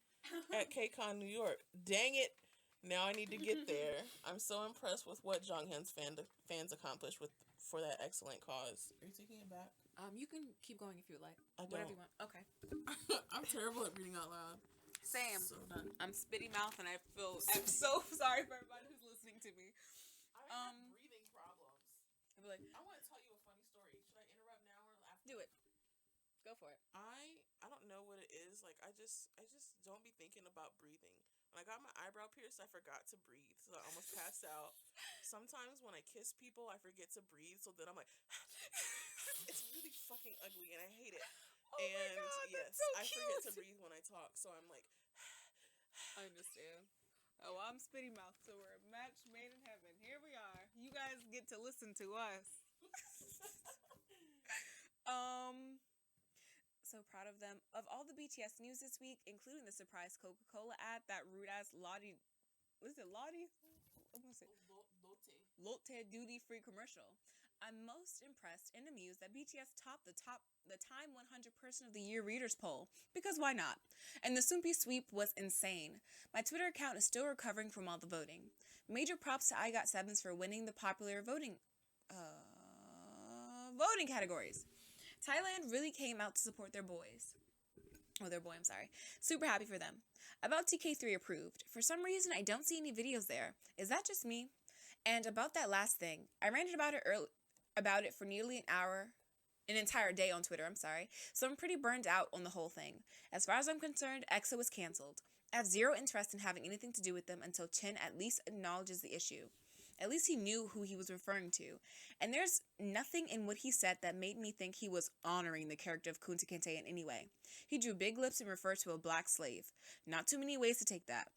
at KCON New York. Dang it! Now I need to get there. I'm so impressed with what Jonghyun's fans accomplished for that excellent cause. Are you taking it back? You can keep going if you would like. I don't. Whatever you want. Okay. I'm terrible at reading out loud. Same. So done. I'm spitty mouth and I'm so sorry for everybody who's listening to me. I have breathing problems. I'll be like, I want to tell you a funny story. Should I interrupt now or after? Do it. Go for it. I don't know what it is. Like I just don't be thinking about breathing. When I got my eyebrow pierced, I forgot to breathe, so I almost passed out. Sometimes when I kiss people, I forget to breathe, so then I'm like, it's really fucking ugly, and I hate it. Oh and my God, yes, so I forget to breathe when I talk, so I'm like, I understand. Oh, I'm spitty mouth, so we're a match made in heaven. Here we are. You guys get to listen to us. So proud of them. Of all the BTS news this week, including the surprise Coca-Cola ad, that rude-ass Lottie... What is it? Lottie? I'm going to say... Lotte duty-free commercial. I'm most impressed and amused that BTS topped the Time 100 Person of the Year Readers poll. Because why not? And the Soompi sweep was insane. My Twitter account is still recovering from all the voting. Major props to I Got Sevens for winning the popular voting categories. Thailand really came out to support their boys. Oh, their boy, I'm sorry. Super happy for them. About TK3 approved. For some reason, I don't see any videos there. Is that just me? And about that last thing, I ranted about it for nearly an entire day on Twitter, I'm sorry. So I'm pretty burned out on the whole thing. As far as I'm concerned, EXO was cancelled. I have zero interest in having anything to do with them until Chen at least acknowledges the issue. At least he knew who he was referring to. And there's nothing in what he said that made me think he was honoring the character of Kunta Kinte in any way. He drew big lips and referred to a black slave. Not too many ways to take that.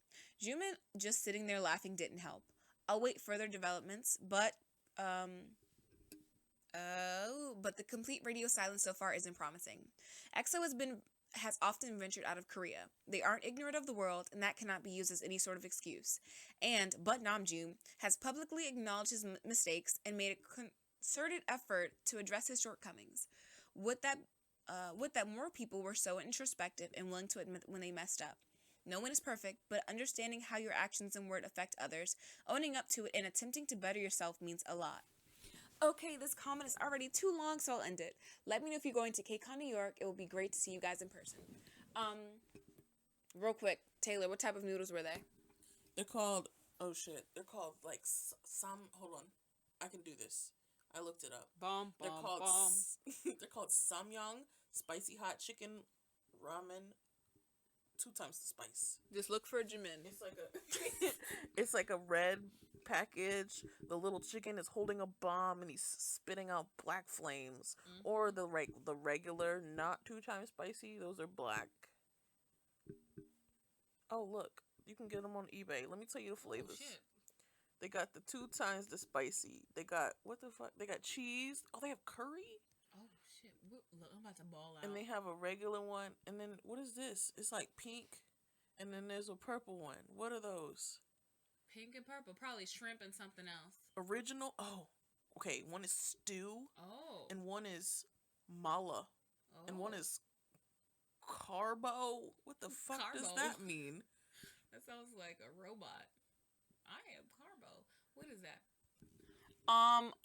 Jimin just sitting there laughing didn't help. I'll wait further developments, but the complete radio silence so far isn't promising. EXO has often ventured out of Korea. They aren't ignorant of the world, and that cannot be used as any sort of excuse. But Namjoon has publicly acknowledged his mistakes and made a concerted effort to address his shortcomings. Would that more people were so introspective and willing to admit when they messed up. No one is perfect, but understanding how your actions and word affect others, owning up to it, and attempting to better yourself means a lot. Okay, this comment is already too long, so I'll end it. Let me know if you're going to KCON New York. It will be great to see you guys in person. Real quick, Taylor, what type of noodles were they? They're called Oh shit, they're called like some. Hold on, I can do this. I looked it up. They're called they're called samyang, spicy hot chicken ramen, 2 times the spice. Just look for Jimin. It's like a it's like a red package. The little chicken is holding a bomb and he's spitting out black flames. Or the regular, not 2 times spicy. Those are black. Oh look, you can get them on eBay. Let me tell you the flavors. Oh, shit. They got the 2 times the spicy. They got what the fuck? They got cheese. Oh, they have curry. Oh shit! Look, I'm about to ball out. And they have a regular one. And then what is this? It's like pink. And then there's a purple one. What are those? Pink and purple, probably shrimp and something else. Original. Oh, okay. One is stew. Oh. And one is mala. Oh. And one is carbo. What the fuck does that mean? That sounds like a robot. I am carbo. What is that?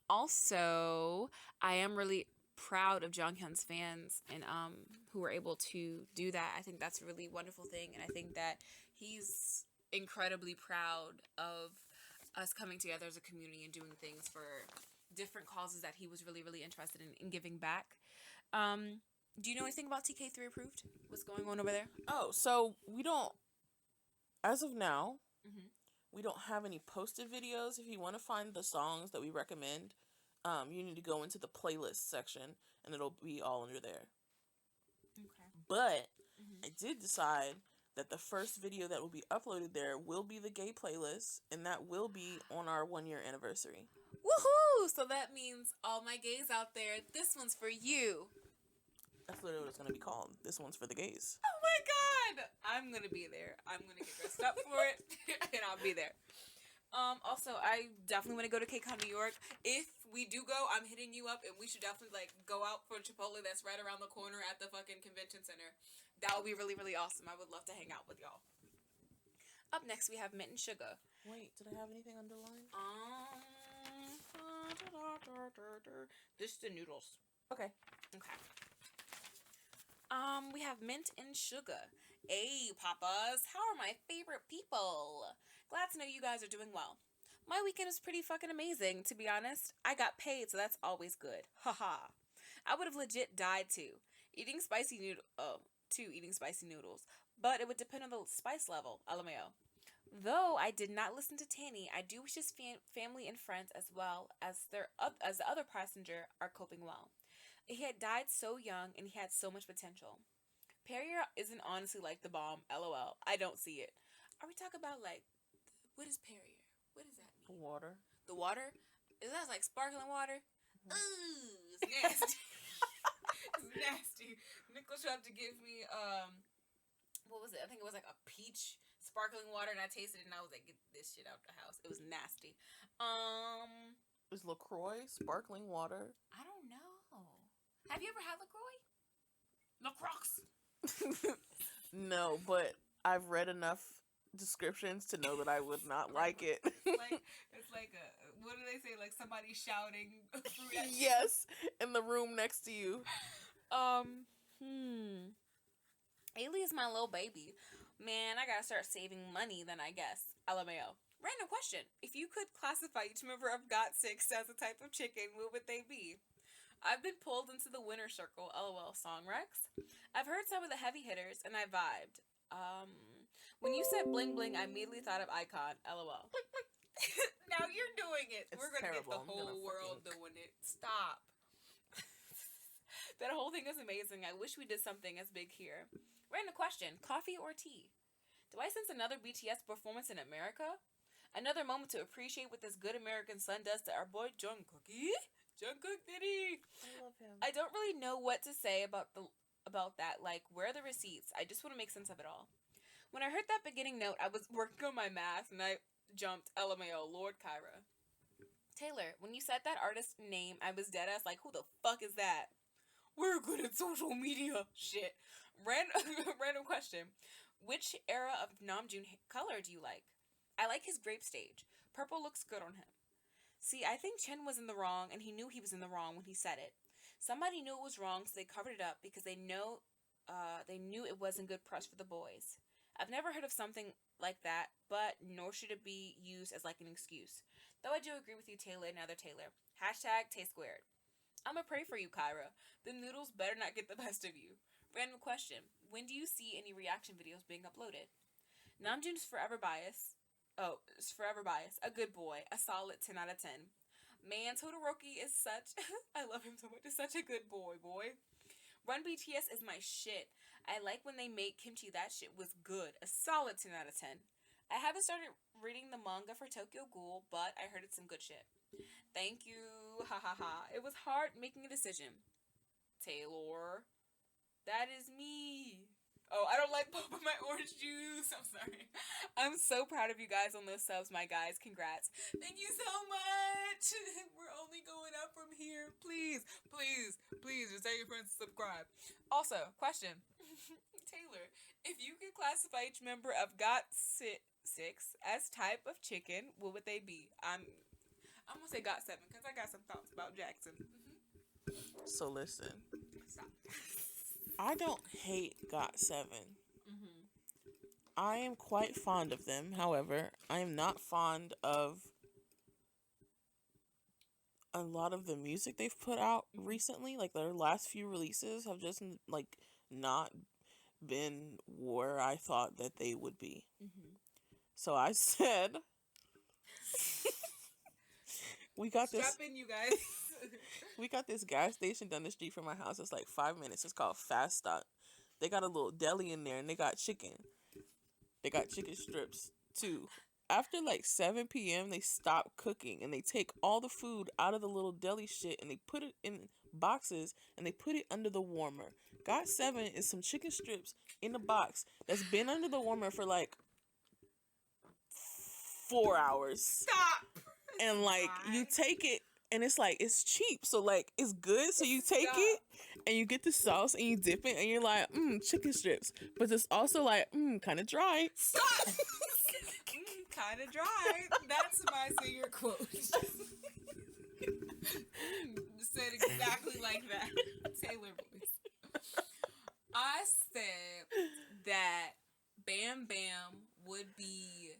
Also, I am really proud of Jonghyun's fans and who were able to do that. I think that's a really wonderful thing, and I think that he's incredibly proud of us coming together as a community and doing things for different causes that he was really, really interested in giving back. Do you know anything about TK3 Approved? What's going on over there? Oh, so we don't, as of now, we don't have any posted videos. If you want to find the songs that we recommend, you need to go into the playlist section, and it'll be all under there. Okay. But I did decide that the first video that will be uploaded there will be the gay playlist, and that will be on our 1-year anniversary. Woohoo! So that means all my gays out there, this one's for you. That's literally what it's going to be called. This one's for the gays. Oh my god! I'm going to be there. I'm going to get dressed up for it, and I'll be there. Also, I definitely want to go to KCON New York. If we do go, I'm hitting you up, and we should definitely, like, go out for Chipotle that's right around the corner at the fucking convention center. That would be really, really awesome. I would love to hang out with y'all. Up next, we have Mint and Sugar. Wait, did I have anything underlined? This is the noodles. Okay. Okay. We have Mint and Sugar. Hey, papas, how are my favorite people? Glad to know you guys are doing well. My weekend was pretty fucking amazing, to be honest. I got paid, so that's always good. Haha. I would have legit died too. Eating spicy noodles. But it would depend on the spice level, LMAO. Though I did not listen to Tanny, I do wish his family and friends, as well as the other passenger, are coping well. He had died so young, and he had so much potential. Perrier isn't honestly like the bomb, LOL. I don't see it. Are we talking about, like, what is Perrier? What does that mean? Water. The water? Is that like sparkling water? Ooh, it's nasty. It's nasty. Nicole tried to give me, what was it? I think it was like a peach sparkling water, and I tasted it, and I was like, get this shit out the house. It was nasty. Is LaCroix sparkling water? I don't know. Have you ever had LaCroix? LaCroix. No, but I've read enough descriptions to know that I would not like it. It's like a, what do they say? Like somebody shouting fruit at you. Yes, in the room next to you. Ailey is my little baby. Man, I gotta start saving money then, I guess. LMAO. Random question. If you could classify each member of GOT6 as a type of chicken, what would they be? I've been pulled into the winner circle, LOL, Song Rex. I've heard some of the heavy hitters, and I vibed. When you said bling bling, I immediately thought of Icon, LOL. Now you're doing it. We're gonna get the whole world doing it. Stop. That whole thing is amazing. I wish we did something as big here. Random question. Coffee or tea? Do I sense another BTS performance in America? Another moment to appreciate what this good American son does to our boy Jungkook. Jungkook Diddy. I love him. I don't really know what to say about that. Like, where are the receipts? I just want to make sense of it all. When I heard that beginning note, I was working on my math, and I jumped, LMAO, Lord Kyra. Taylor, when you said that artist name, I was deadass like, who the fuck is that? We're good at social media. Shit. Random question. Which era of Namjoon color do you like? I like his grape stage. Purple looks good on him. See, I think Chen was in the wrong, and he knew he was in the wrong when he said it. Somebody knew it was wrong, so they covered it up because they knew it wasn't good press for the boys. I've never heard of something like that, but nor should it be used as like an excuse. Though I do agree with you, Taylor, another Taylor. Hashtag taste squared. I'ma pray for you, Kyra. The noodles better not get the best of you. Random question. When do you see any reaction videos being uploaded? Namjoon's forever bias. Oh, it's forever bias. A good boy. A solid 10 out of 10. Man, Todoroki is such... I love him so much. He's such a good boy. Run BTS is my shit. I like when they make kimchi. That shit was good. A solid 10 out of 10. I haven't started reading the manga for Tokyo Ghoul, but I heard it's some good shit. Thank you. Ha ha ha. It was hard making a decision. Taylor. That is me. Oh, I don't like pop in my orange juice. I'm sorry. I'm so proud of you guys on those subs, my guys. Congrats. Thank you so much. We're only going up from here. Please, just tell your friends to subscribe. Also, question. Taylor, if you could classify each member of GOT6 as type of chicken, what would they be? I'm gonna say GOT7 because I got some thoughts about Jackson. So listen. Stop. I don't hate GOT7. I am quite fond of them. However, I am not fond of a lot of the music they've put out recently. Like, their last few releases have just, like, not been where I thought that they would be. So I said, we got this. Strap in, you guys. We got this gas station down the street from my house. It's like 5 minutes. It's called Fast Stock. They got a little deli in there, and they got chicken. They got chicken strips, too. After, like, 7 p.m., they stop cooking, and they take all the food out of the little deli shit, and they put it in boxes, and they put it under the warmer. GOT7 is some chicken strips in a box that's been under the warmer for, like, 4 hours. Stop! And, like, you take it, and it's like, it's cheap, so like, it's good, so you take it, and you get the sauce, and you dip it, and you're like, chicken strips, but it's also like, kind of dry. Stop! Kind of dry. That's my senior quote. Said exactly like that. Taylor voice. I said that Bam Bam would be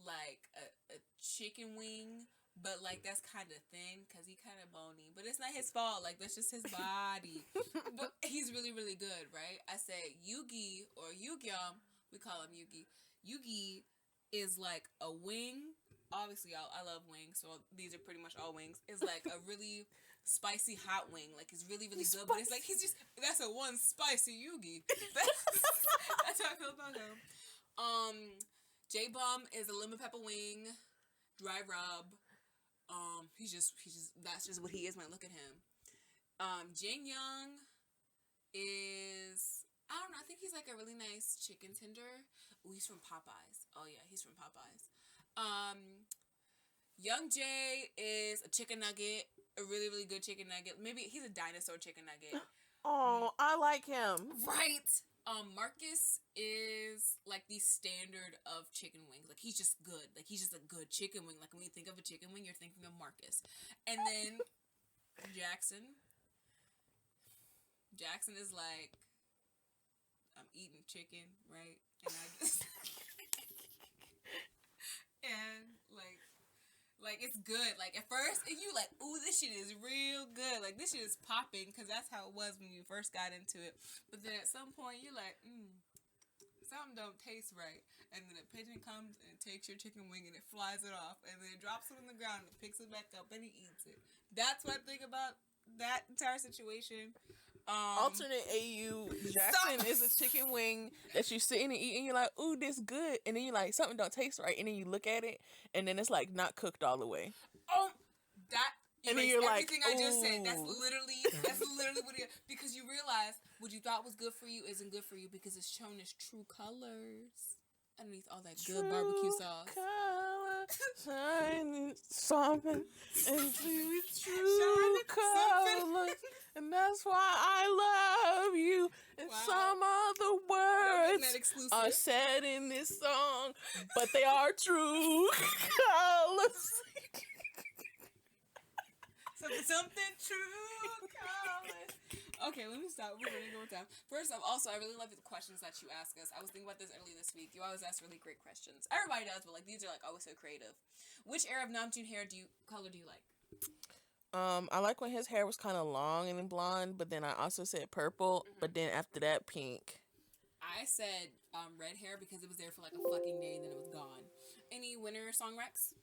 like a chicken wing, but like that's kind of thin because he kind of bony. But it's not his fault. Like that's just his body. But he's really, really good, right? I said Yugi or Yugyam. We call him Yugi. Yugi is like a wing. Obviously, I love wings, so these are pretty much all wings. It's like a really spicy hot wing. Like it's really, really good. But it's like that's a one spicy Yugi. That's how I feel about him. J-Bomb is a lemon pepper wing, dry rub. He's just that's just what he is when I look at him. Jin Young is, I don't know, I think he's like a really nice chicken tender. Oh, he's from Popeyes. Oh yeah, he's from Popeyes. Young Jay is a chicken nugget, a really, really good chicken nugget. Maybe he's a dinosaur chicken nugget. Oh, I like him. Right. Marcus is like the standard of chicken wings. Like he's just good. Like he's just a good chicken wing. Like when you think of a chicken wing, you're thinking of Marcus. And then Jackson is like, I'm eating chicken, right? And I just and like it's good. Like at first, and you like, ooh, this shit is real good. Like this shit is popping because that's how it was when you first got into it. But then at some point, you're like, something don't taste right. And then a pigeon comes and takes your chicken wing and it flies it off, and then it drops it on the ground and picks it back up and he eats it. That's what I think about that entire situation. Alternate AU Jackson is a chicken wing that you sit in and eat, and you're like, ooh, this good, and then you're like, something don't taste right, and then you look at it, and then it's like not cooked all the way. Oh, that. And then you're like, everything I just said. That's literally what it is. Because you realize what you thought was good for you isn't good for you because it's shown as true colors underneath all that good True barbecue sauce. Color, shining something, and true color. And that's why I love you. And some other words are said in this song, but they are true colors. Something true colors. Okay, let me stop. We're running over time. First off, also, I really love the questions that you ask us. I was thinking about this earlier this week. You always ask really great questions. Everybody does, but like these are like always so creative. Which era of Namjoon hair color do you like? I like when his hair was kind of long and blonde, but then I also said purple, but then after that, pink. I said red hair because it was there for like a fucking day and then it was gone. Any winter song recs?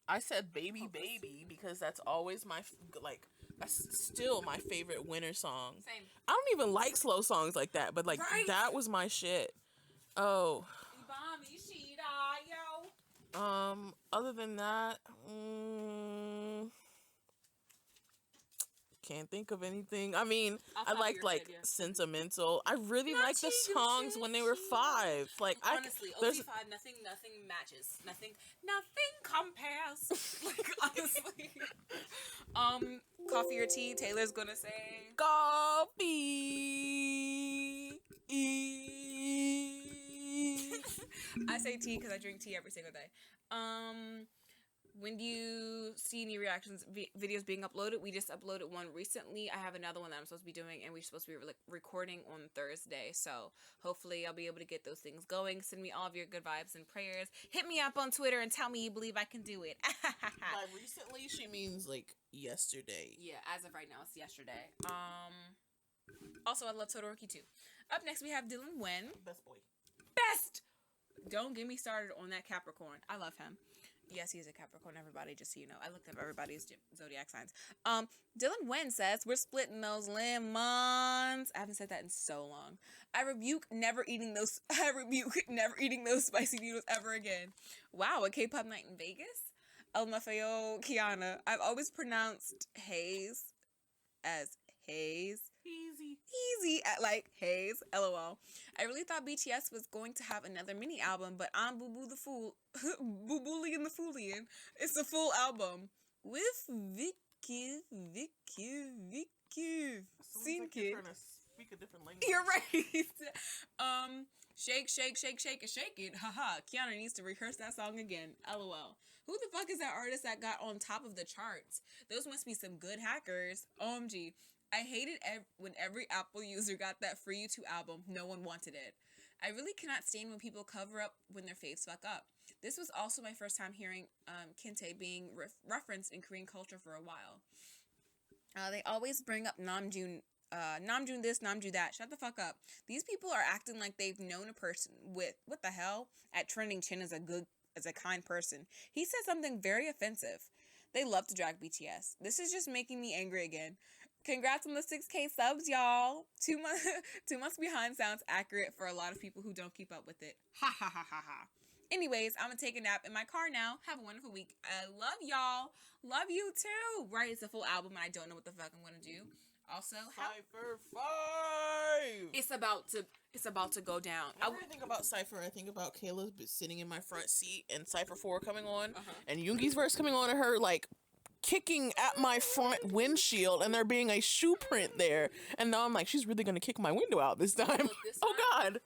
I said baby baby because that's always that's still my favorite winter song. Same. I don't even like slow songs like that, but like that was my shit. Oh. Other than that, can't think of anything. I mean, I liked Sentimental. I really liked the songs when they were 5. Like honestly, OT5, nothing matches. Nothing compares. Like honestly. Coffee or tea? Taylor's gonna say coffee. I say tea because I drink tea every single day. When do you see any reactions videos being uploaded? We just uploaded one recently. I have another one that I'm supposed to be doing, and we're supposed to be recording on Thursday. So hopefully I'll be able to get those things going. Send me all of your good vibes and prayers. Hit me up on Twitter and tell me you believe I can do it. By recently, she means like yesterday. Yeah, as of right now, it's yesterday. Also, I love Todoroki too. Up next, we have Dylan Wen. Best boy. Best! Don't get me started on that Capricorn. I love him. Yes, he's a Capricorn, everybody, just so you know. I looked up everybody's zodiac signs. Dylan Wen says, we're splitting those lemons. I haven't said that in so long. I rebuke never eating those spicy noodles ever again. Wow, a K-pop night in Vegas? LMFAO Kiana. I've always pronounced haze as haze. Easy at like haze. LOL. I really thought BTS was going to have another mini album, but I'm Boo Boo the Fool. Boo Boolian the Foolian. It's a full album. With Vicky. Scene kid. Speak a different language. You're right. Shake it. Haha. Kiana needs to rehearse that song again. LOL. Who the fuck is that artist that got on top of the charts? Those must be some good hackers. OMG. I hated when every Apple user got that free U2 album. No one wanted it. I really cannot stand when people cover up when their faves fuck up. This was also my first time hearing Kinte being referenced in Korean culture for a while. They always bring up Namjoon this, Namjoon that. Shut the fuck up. These people are acting like they've known a person with, what the hell? At trending, Chen is a kind person. He said something very offensive. They love to drag BTS. This is just making me angry again. Congrats on the 6K subs, y'all. 2 months behind sounds accurate for a lot of people who don't keep up with it. Ha ha ha ha ha. Anyways, I'm gonna take a nap in my car now. Have a wonderful week. I love y'all. Love you too. Right, it's a full album and I don't know what the fuck I'm gonna do. Also, Cypher 5. It's about to go down. Whenever I think about Cypher, I think about Kayla sitting in my front seat and Cypher 4 coming on, and Yoongi's verse coming on, and her like kicking at my front windshield, and there being a shoe print there, and now I'm like, she's really gonna kick my window out this time. Look, oh God.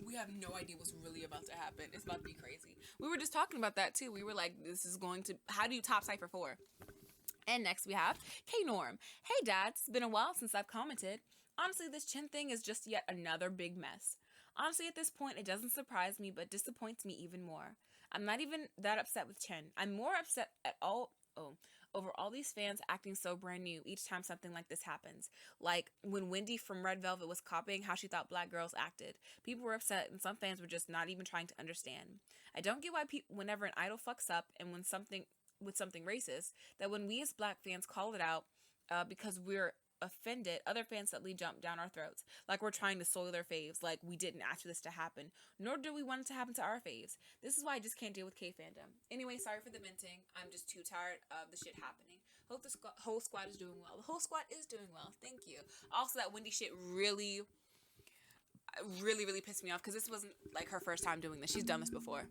We have no idea what's really about to happen. It's about to be crazy. We were just talking about that too. We were like, this is going to, how do you top Cypher 4? And next we have K-Norm. Hey Dad, it's been a while since I've commented. Honestly, this Chen thing is just yet another big mess. Honestly, at this point, it doesn't surprise me, but disappoints me even more. I'm not even that upset with Chen. I'm more upset over all these fans acting so brand new each time something like this happens. Like when Wendy from Red Velvet was copying how she thought black girls acted. People were upset and some fans were just not even trying to understand. I don't get why whenever an idol fucks up and when something racist, that when we as black fans call it out because we're offended, other fans suddenly jump down our throats like we're trying to soil their faves, like we didn't ask for this to happen, nor do we want it to happen to our faves. This is why I just can't deal with K-fandom. Anyway, sorry for the venting. I'm just too tired of the shit happening. Hope the whole squad is doing well. The whole squad is doing well. Thank you. Also, that Wendy shit really pissed me off because this wasn't like her first time doing this. She's done this before.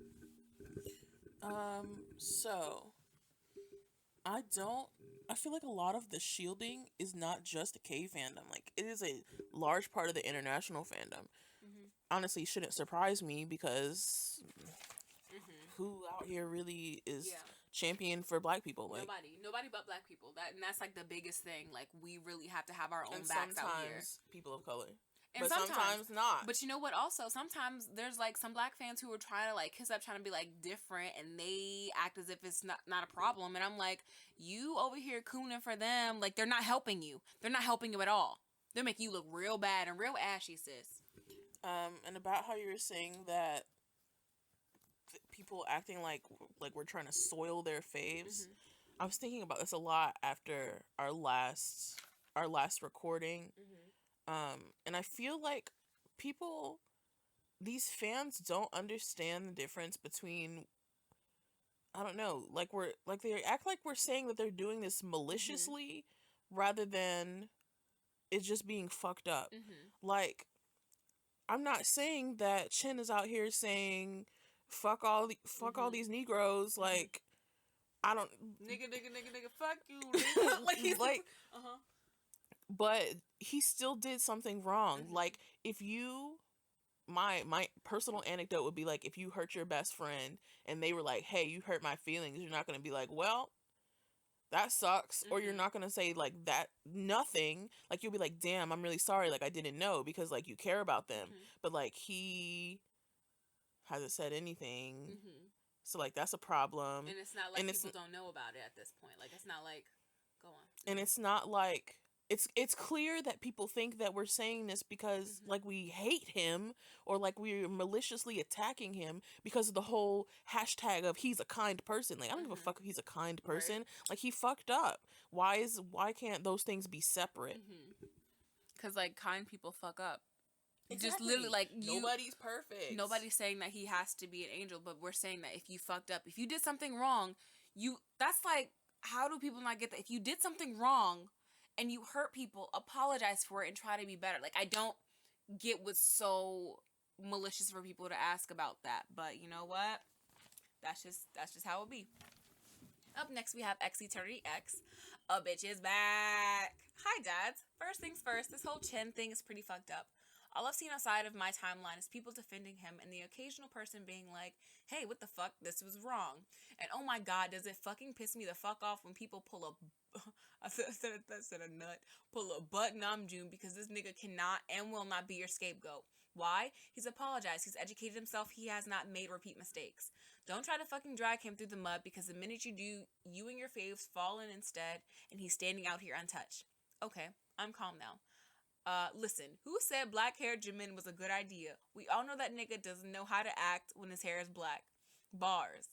So I feel like a lot of the shielding is not just the K fandom. Like, it is a large part of the international fandom. Honestly, shouldn't surprise me because who out here really is champion for black people. Like, nobody but black people. That's like the biggest thing. Like, we really have to have our own and backs out here. sometimes people of color. And but sometimes not. But you know what? Also, sometimes there's like some black fans who are trying to like kiss up, trying to be like different, and they act as if it's not a problem. And I'm like, you over here cooning for them, like they're not helping you. They're not helping you at all. They're making you look real bad and real ashy, sis. And about how you were saying that people acting like we're trying to soil their faves. Mm-hmm. I was thinking about this a lot after our last recording. Mm-hmm. And I feel like these fans don't understand the difference between, I don't know, they act like we're saying that they're doing this maliciously, mm-hmm. rather than it's just being fucked up. Mm-hmm. Like, I'm not saying that Chen is out here saying fuck all mm-hmm. all these Negroes. Like, I don't nigga, fuck you. Nigga. Like he's like, but he still did something wrong. Mm-hmm. Like, if you, my personal anecdote would be like, if you hurt your best friend and they were like, hey, you hurt my feelings, you're not gonna be like, well, that sucks. Mm-hmm. Or you're not gonna say like that, nothing. Like, you'll be like, damn, I'm really sorry, like I didn't know, because like you care about them. Mm-hmm. But like, he hasn't said anything. Mm-hmm. So like, that's a problem. And it's not like people don't know about it at this point. Like, it's not like, go on. And it's not like, it's clear that people think that we're saying this because mm-hmm. like we hate him, or like we're maliciously attacking him because of the whole hashtag of he's a kind person. Like, I don't mm-hmm. give a fuck if he's a kind person. Right. Like, he fucked up. Why can't those things be separate? Because like, kind people fuck up. Exactly. Just literally, like, nobody's perfect. Nobody's saying that he has to be an angel, but we're saying that if you fucked up, if you did something wrong, that's like, how do people not get that? If you did something wrong and you hurt people, apologize for it and try to be better. Like, I don't get what's so malicious for people to ask about that, but you know what? That's just how it be. Up next, we have X Eternity X. A bitch is back. Hi, dads. First things first, this whole Chen thing is pretty fucked up. All I've seen outside of my timeline is people defending him and the occasional person being like, hey, what the fuck? This was wrong. And oh my god, does it fucking piss me the fuck off when people pull a pull a button on June because this nigga cannot and will not be your scapegoat. Why? He's apologized. He's educated himself. He has not made repeat mistakes. Don't try to fucking drag him through the mud, because the minute you do, you and your faves fall in instead, and he's standing out here untouched. Okay, I'm calm now. Listen, who said black-haired Jimin was a good idea? We all know that nigga doesn't know how to act when his hair is black. Bars.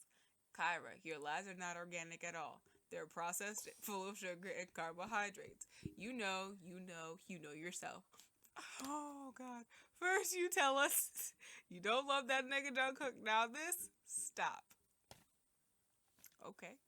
Kyra, your lies are not organic at all. They're processed, full of sugar and carbohydrates. You know yourself. Oh, God. First you tell us you don't love that nigga Jungkook. Now this? Stop. Okay.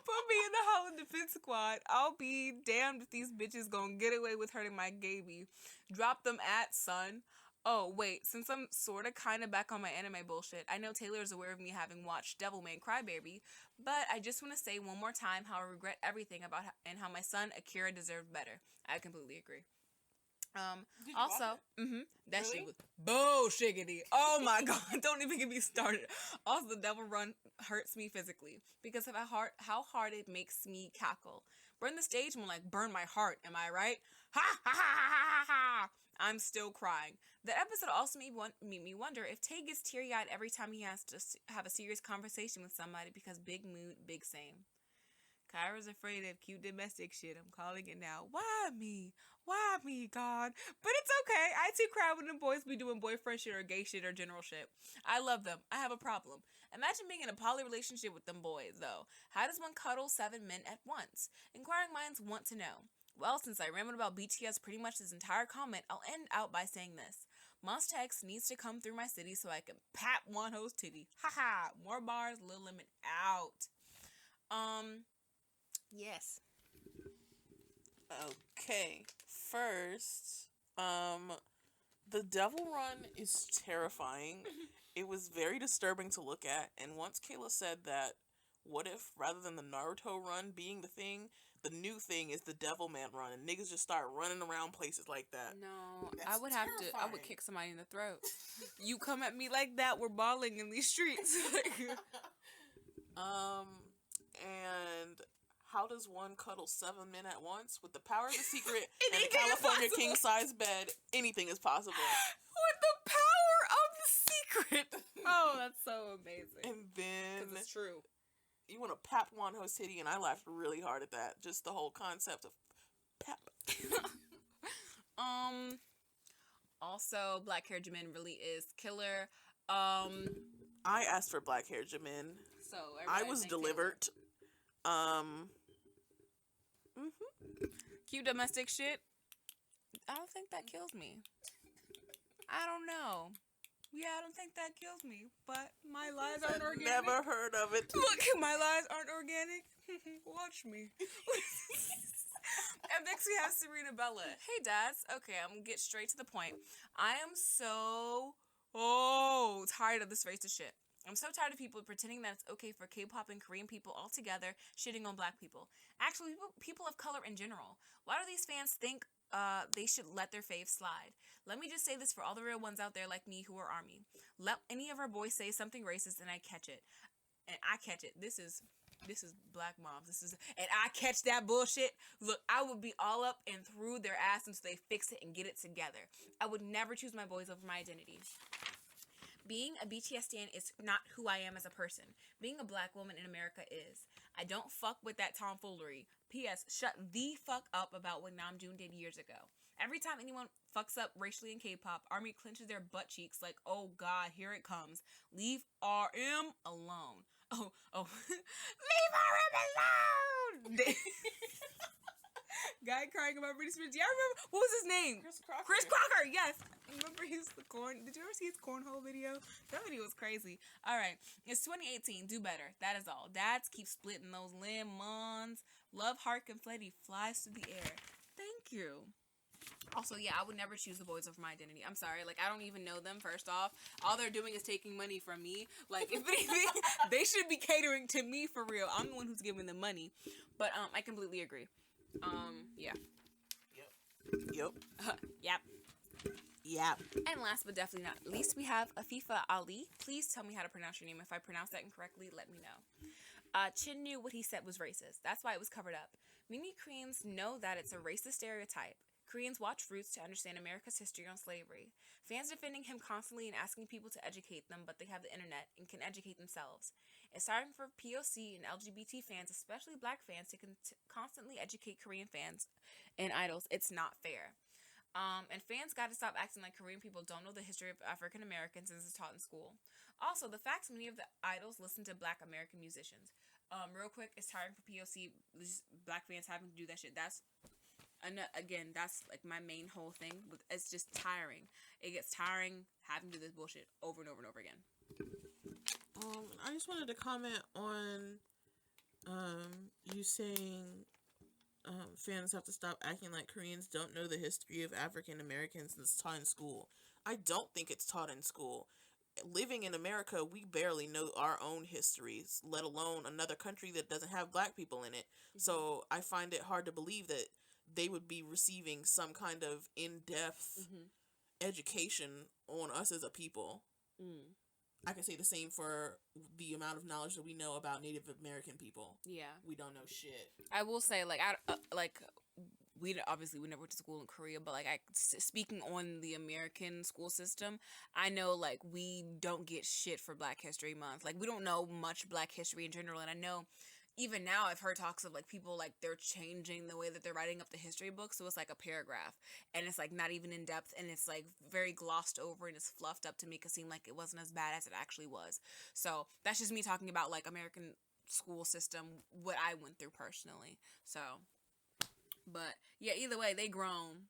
Put me in the Holland Defense Squad. I'll be damned if these bitches gonna get away with hurting my gaby. Drop them at, son. Oh, wait, since I'm sorta kinda back on my anime bullshit, I know Taylor is aware of me having watched Devilman Crybaby, but I just want to say one more time how I regret everything about and how my son Akira deserved better. I completely agree. Also, that really? Shit was bullshiggity. Oh my god, don't even get me started. Also, the Devil Run hurts me physically because of how hard it makes me cackle. Burn the stage will like burn my heart, am I right? Ha ha ha ha ha ha! I'm still crying. That episode also made me wonder if Tay gets teary-eyed every time he has to have a serious conversation with somebody because big mood, big same. Kyra's afraid of cute domestic shit. I'm calling it now. Why me? Why me, God? But it's okay. I too cry when the boys be doing boyfriend shit or gay shit or general shit. I love them. I have a problem. Imagine being in a poly relationship with them boys, though. How does one cuddle 7 men at once? Inquiring minds want to know. Well, since I rambled about BTS pretty much this entire comment, I'll end out by saying this. Monster X needs to come through my city so I can pat one hoe's titty. Haha. More bars, Lil Limit out. Yes. Okay. First, the Devil Run is terrifying. It was very disturbing to look at, and once Kayla said that, what if, rather than the Naruto run being the thing, the new thing is the Devilman run, and niggas just start running around places like that? No, I would kick somebody in the throat. You come at me like that, we're balling in these streets. And how does one cuddle 7 men at once? With the power of the secret and a Anything is California possible. king-size bed, anything is possible. With the power of the secret. Oh, that's so amazing. And then Because it's true. you want to pap one host titty, and I laughed really hard at that. Just the whole concept of pap. Also, black hair Jimin really is killer. I asked for black hair Jimin. So I was delivered. Cute domestic shit. I don't think that kills me. I don't know. Yeah, I don't think that kills me. But my lies aren't organic. Never heard of it. Look, my lies aren't organic. Watch me. And next we have Serena Bella. Hey, dads. Okay, I'm gonna get straight to the point. I am so tired of this racist shit. I'm so tired of people pretending that it's okay for K-pop and Korean people all together shitting on black people. Actually, people of color in general. Why do these fans think they should let their faves slide? Let me just say this for all the real ones out there like me who are ARMY. Let any of our boys say something racist and I catch it. And I catch it. This is black moms. And I catch that bullshit. Look, I would be all up and through their ass until they fix it and get it together. I would never choose my boys over my identity. Being a BTS stan is not who I am as a person. Being a black woman in America is. I don't fuck with that tomfoolery. P.S. Shut the fuck up about what Namjoon did years ago. Every time anyone fucks up racially in K-pop, ARMY clenches their butt cheeks like, oh god, here it comes. Leave RM alone. Oh. Leave RM alone! Guy crying about Britney Spears. Yeah, I remember. What was his name? Chris Crocker, yes. I remember he was the corn. Did you ever see his cornhole video? That video was crazy. Alright. It's 2018. Do better. That is all. Dads keep splitting those lemons. Love heart confetti flies through the air. Thank you. Also, yeah, I would never choose the boys over my identity. I'm sorry. Like, I don't even know them, first off. All they're doing is taking money from me. Like, if anything, they should be catering to me for real. I'm the one who's giving them money. But, I completely agree. Yeah. Yep. Yep. And last but definitely not least, we have Afifa Ali. Please tell me how to pronounce your name. If I pronounce that incorrectly, let me know. Chen knew what he said was racist. That's why it was covered up. Many Koreans know that it's a racist stereotype. Koreans watch Roots to understand America's history on slavery. Fans defending him constantly and asking people to educate them, but they have the internet and can educate themselves. It's starting for POC and LGBT fans, especially black fans, to constantly educate Korean fans and idols. It's not fair. And fans got to stop acting like Korean people don't know the history of African Americans since it's taught in school. Also, the fact many of the idols listen to black American musicians. Real quick, it's tiring for POC, black fans having to do that shit. That's like my main whole thing. It's just tiring. It gets tiring having to do this bullshit over and over and over again. I just wanted to comment on you saying fans have to stop acting like Koreans don't know the history of African Americans that's taught in school. I don't think it's taught in school. Living in America, we barely know our own histories, let alone another country that doesn't have black people in it. Mm-hmm. So I find it hard to believe that they would be receiving some kind of in-depth education on us as a people. I can say the same for the amount of knowledge that we know about Native American people. Yeah, we don't know shit. I will say, we never went to school in Korea, but speaking on the American school system, I know we don't get shit for Black History Month. We don't know much Black history in general, and I know. Even now, I've heard talks of people they're changing the way that they're writing up the history book, so it's a paragraph, and it's not even in depth, and it's very glossed over, and it's fluffed up to make it seem like it wasn't as bad as it actually was. So that's just me talking about American school system, what I went through personally. So, but yeah, either way, they grown.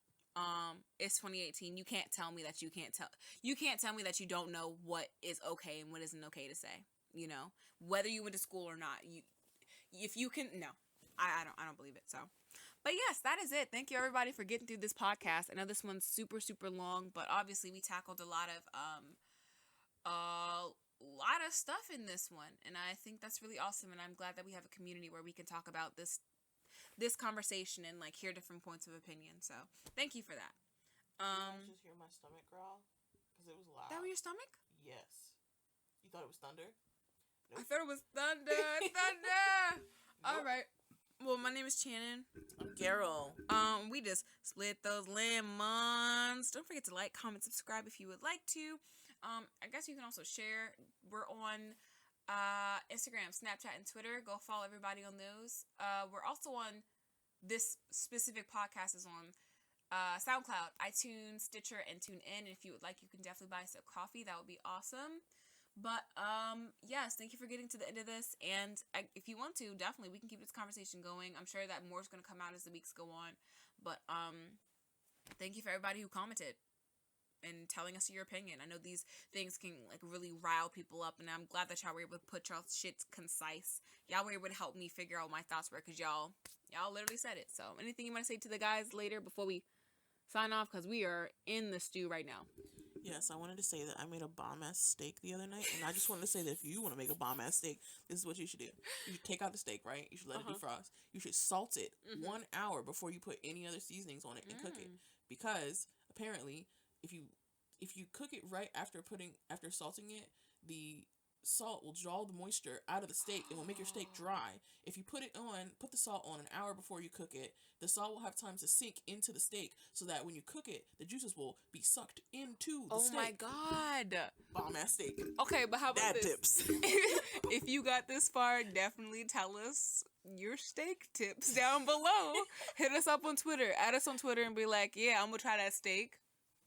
It's 2018. You can't tell me that you can't tell me that you don't know what is okay and what isn't okay to say. You know, whether you went to school or not, if you can, no, I don't believe it. So, but yes, that is it. Thank you everybody for getting through this podcast. I know this one's super, super long, but obviously we tackled a lot of stuff in this one, and I think that's really awesome. And I'm glad that we have a community where we can talk about this conversation and hear different points of opinion. So, thank you for that. Did you just hear my stomach growl? Because it was loud. That was your stomach? Yes. You thought it was thunder? I thought it was thunder. Thunder. All right. Well, my name is Channon. I'm Garol. We just split those lemons. Don't forget to like, comment, subscribe if you would like to. I guess you can also share. We're on Instagram, Snapchat, and Twitter. Go follow everybody on those. We're also on, this specific podcast is on SoundCloud, iTunes, Stitcher, and TuneIn. And if you would like, you can definitely buy us a coffee. That would be awesome. But yes, thank you for getting to the end of this. And if you want to, definitely we can keep this conversation going. I'm sure that more is going to come out as the weeks go on. But thank you for everybody who commented and telling us your opinion. I know these things can like really rile people up, and I'm glad that y'all were able to put y'all shit concise. Y'all were able to help me figure out what my thoughts were, because y'all literally said it. So anything you want to say to the guys later before we sign off, because we are in the stew right now. Yes, I wanted to say that I made a bomb-ass steak the other night, and I just wanted to say that if you want to make a bomb-ass steak, this is what you should do. You should take out the steak, right? You should let it defrost. You should salt it 1 hour before you put any other seasonings on it and cook it. Because, apparently, if you cook it right after salting it, the salt will draw the moisture out of the steak and will make your steak dry. If you put the salt on an hour before you cook it, the salt will have time to sink into the steak so that when you cook it, the juices will be sucked into the steak. Oh my god. Bomb ass steak. Okay, but how about Dad this? tips. If you got this far, definitely tell us your steak tips down below. Hit us up on Twitter. Add us on Twitter and be like, yeah, I'm gonna try that steak.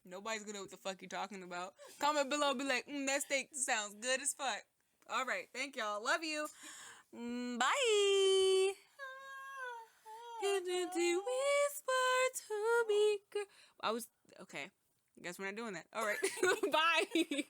Nobody's gonna know what the fuck you're talking about. Comment below, be like, that steak sounds good as fuck. All right, thank y'all. Love you. Bye. Whisper to me, girl. Okay. Guess we're not doing that. All right. Bye.